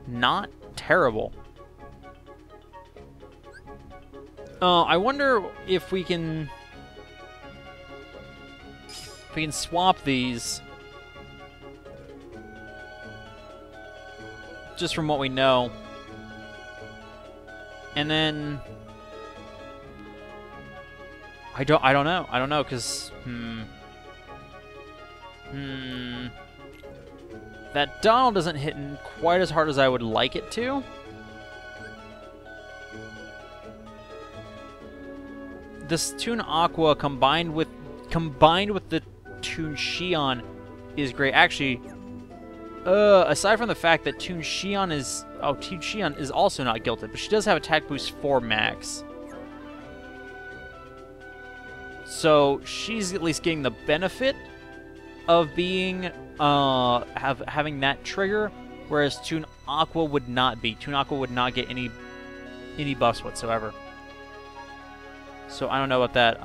not terrible. I wonder if we can swap these just from what we know. And then I don't know cuz that Donald doesn't hit quite as hard as I would like it to. This Toon Aqua combined with the Toon Xion is great. Actually, aside from the fact that Toon Xion is also not gilded, but she does have attack boost 4 max. So she's at least getting the benefit of being having that trigger, whereas Toon Aqua would not be. Toon Aqua would not get any buffs whatsoever. So I don't know about that.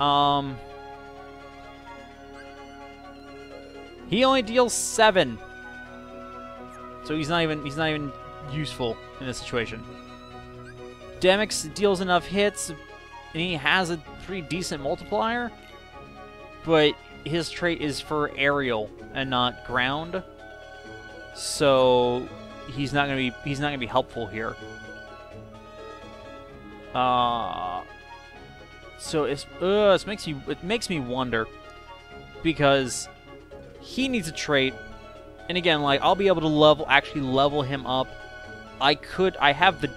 He only deals 7. So he's not even useful in this situation. Demix deals enough hits, and he has a pretty decent multiplier, but his trait is for aerial and not ground. So he's not gonna be helpful here. So it makes me wonder, because he needs a trait, and again, like, I'll be able to actually level him up. I have the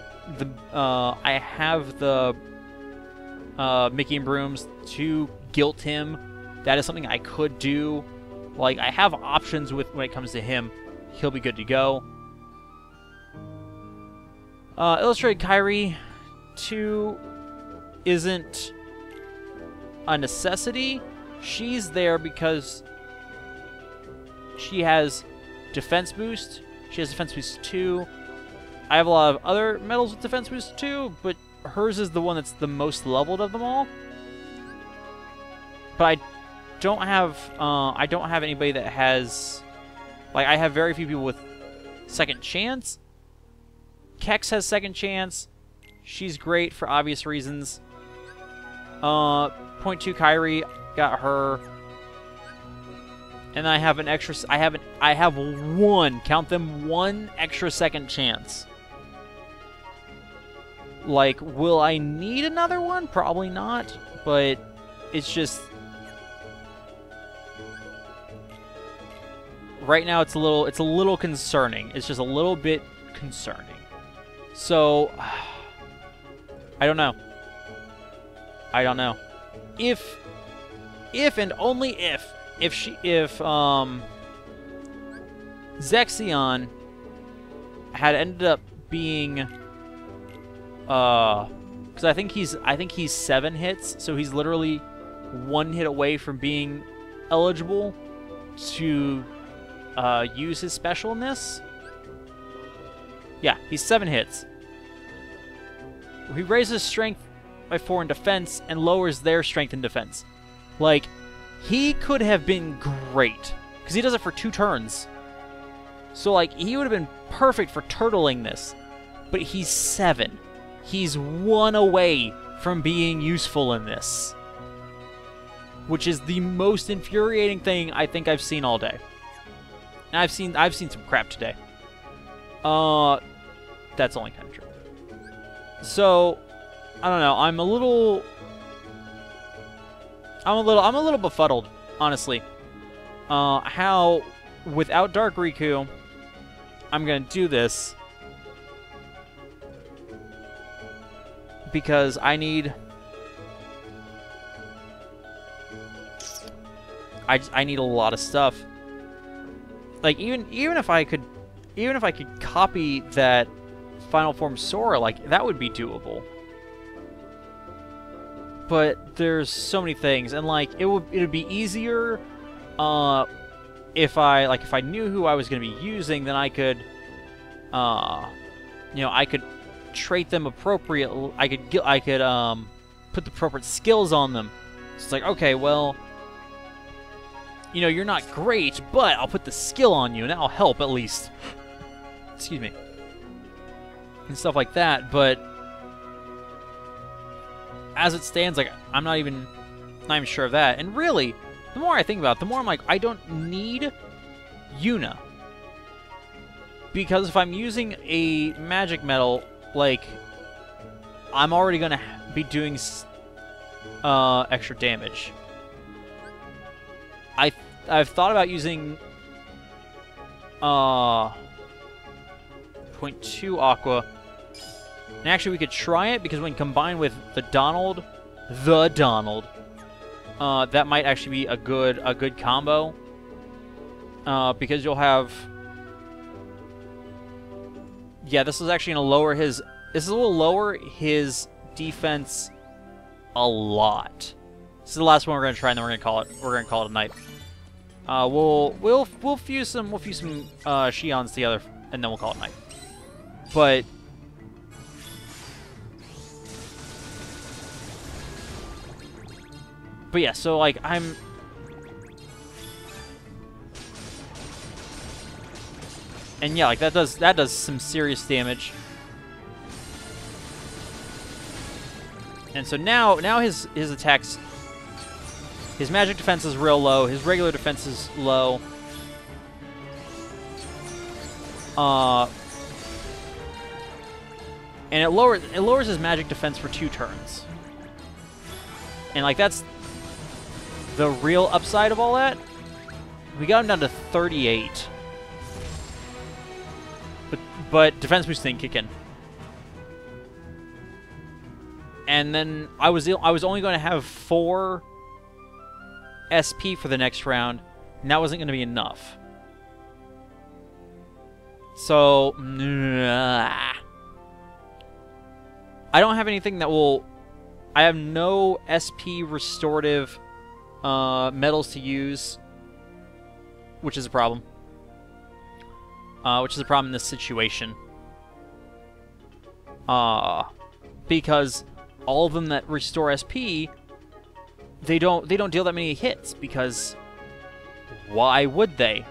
Mickey and Brooms to guilt him. That is something I could do. Like, I have options when it comes to him. He'll be good to go. Illustrated Kyrie 2 isn't a necessity. She's there because she has defense boost. She has defense boost 2. I have a lot of other medals with defense boost 2, but hers is the one that's the most leveled of them all. But I don't have anybody that has, like, I have very few people with second chance. Kex has second chance. She's great for obvious reasons. 0.2 Kyrie, got her. And I have an extra. I have one. Count them, one extra second chance. Like, will I need another one? Probably not. But it's just, right now it's a little concerning. It's just a little bit concerning. So I don't know. If and only if Zexion had ended up being, because I think he's 7 hits, so he's literally 1 hit away from being eligible to use his special in this. Yeah, he's 7 hits. He raises strength by 4 in defense and lowers their strength in defense. Like, he could have been great, because he does it for 2 turns. So, like, he would have been perfect for turtling this. But he's 7. He's 1 away from being useful in this. which is the most infuriating thing I think I've seen all day. And I've seen some crap today. That's only kind of true. So, I don't know. I'm a little befuddled, honestly. How without Dark Riku, I'm gonna do this because I need. I need a lot of stuff. Like even if I could copy that Final Form Sora, like that would be doable. But there's so many things, and like it'd be easier if I knew who I was going to be using, then I could I could trait them appropriately. I could put the appropriate skills on them. So it's like, okay, well, you're not great, but I'll put the skill on you, and that'll help at least. Excuse me. And stuff like that, but as it stands, like, I'm not even sure of that. And really, the more I think about it, the more I'm like, I don't need Yuna. Because if I'm using a magic metal, like, I'm already going to be doing extra damage. I've thought about using 0.2 Aqua. And actually, we could try it, because when combined with the Donald, that might actually be a good combo. Because you'll have... Yeah, this is actually going to lower his... This will lower his defense a lot. This is the last one we're going to try, and then we're going to call it a night. We'll fuse some Xions together, and then we'll call it night. But yeah, so like and yeah, like that does some serious damage. And so now his attacks, his magic defense is real low, his regular defense is low. And it lowers his magic defense for 2 turns. And like that's the real upside of all that. We got him down to 38. But defense boost didn't kick in. And then I was only going to have 4 SP for the next round, and that wasn't going to be enough. So, I don't have anything that will... I have no SP restorative medals to use, which is a problem. Which is a problem in this situation. Because all of them that restore SP, they don't deal that many hits, because why would they?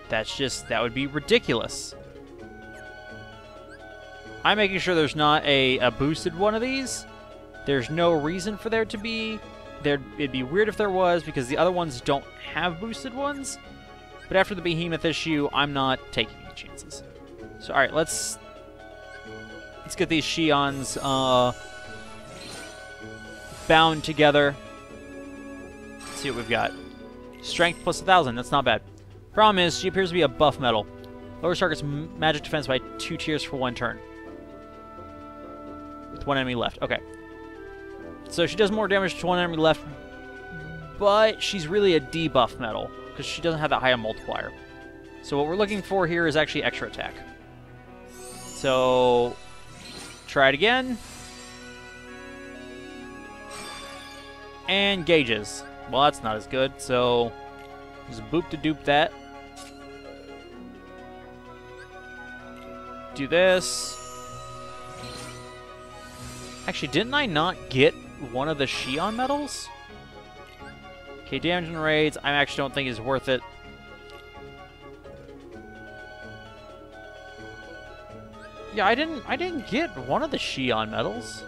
That would be ridiculous. I'm making sure there's not a boosted one of these. There's no reason for there to be. It'd be weird if there was, because the other ones don't have boosted ones. But after the Behemoth issue, I'm not taking any chances. So, alright, let's get these Xions bound together. Let's see what we've got. Strength plus 1,000. That's not bad. Problem is, she appears to be a buff metal. Lowers target's magic defense by 2 tiers for 1 turn. With 1 enemy left. Okay. So she does more damage to 1 enemy left, but she's really a debuff metal, because she doesn't have that high a multiplier. So what we're looking for here is actually extra attack. So, try it again. And gauges. Well, that's not as good, so just boop-to-doop that. Do this. Actually, didn't I not get one of the Xion medals? Okay, damage and raids, I actually don't think is worth it. Yeah, I didn't get one of the Xion medals.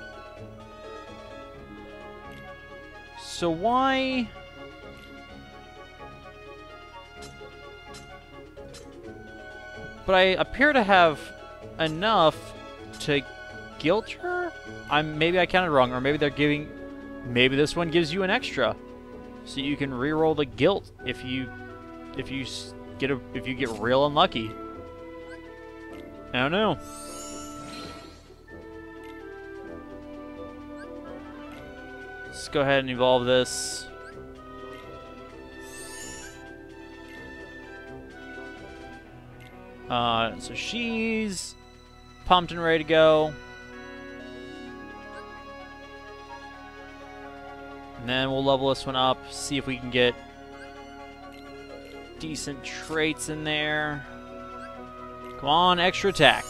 So why... But I appear to have enough to guilt her? Maybe I counted wrong, or maybe they're giving... Maybe this one gives you an extra. So you can reroll the guilt if you get real unlucky. I don't know. Let's go ahead and evolve this. So she's pumped and ready to go. And then we'll level this one up, see if we can get decent traits in there. Come on, extra attack.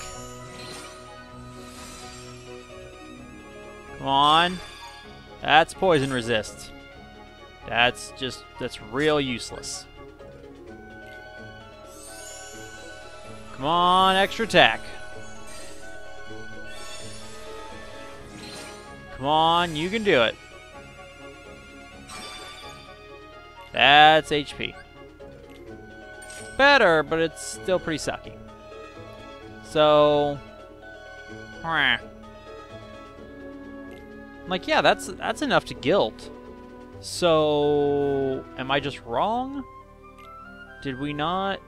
Come on. That's poison resist. That's real useless. Come on, extra attack. Come on, you can do it. That's HP. Better, but it's still pretty sucky. So... like, yeah, that's enough to guilt. So... am I just wrong? Did we not...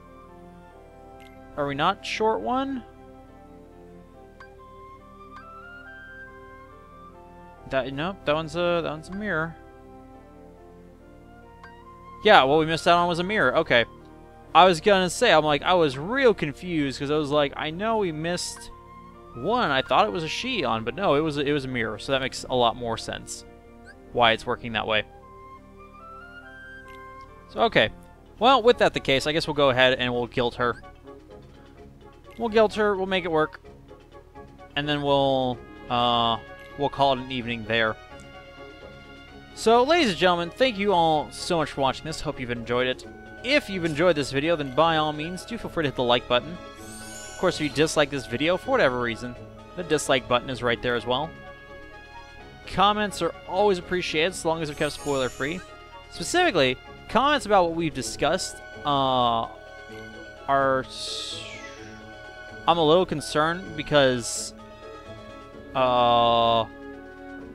Are we not short one? Nope, that one's a mirror. Yeah, what we missed out on was a mirror. Okay. I was gonna say, I was real confused because I was like, I know we missed one. I thought it was a Xion, but no, it was a mirror. So that makes a lot more sense why it's working that way. So okay. Well, with that the case, I guess we'll go ahead and we'll guilt her. We'll guilt her, we'll make it work. And then we'll call it an evening there. So, ladies and gentlemen, thank you all so much for watching this. Hope you've enjoyed it. If you've enjoyed this video, then by all means, do feel free to hit the like button. Of course, if you dislike this video, for whatever reason, the dislike button is right there as well. Comments are always appreciated, as long as they're kept spoiler-free. Specifically, comments about what we've discussed are... I'm a little concerned because...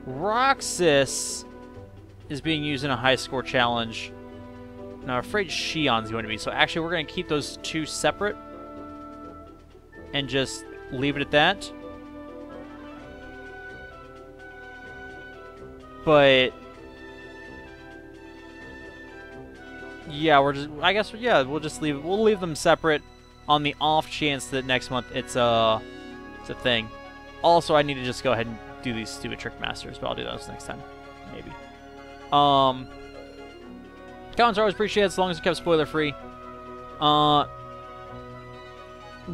Roxas is being used in a high score challenge. And I'm afraid Xion's going to be. So actually, we're going to keep those two separate. And just leave it at that. But... yeah, we'll just leave them separate on the off chance that next month it's a thing. Also, I need to just go ahead and do these stupid trick masters, but I'll do those next time. Maybe. Comments are always appreciated as long as they're kept spoiler-free.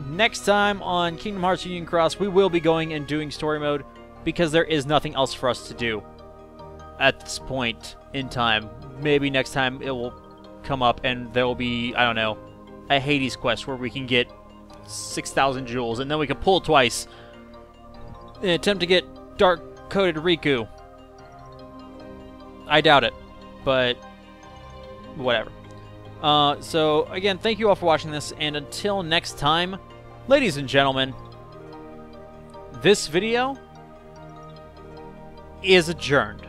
Next time on Kingdom Hearts Union Cross, we will be going and doing story mode because there is nothing else for us to do at this point in time. Maybe next time it will come up and there will be, I don't know, a Hades quest where we can get 6,000 jewels and then we can pull twice in an attempt to get dark-coated Riku. I doubt it, but whatever. So, again, thank you all for watching this, and until next time, ladies and gentlemen, this video is adjourned.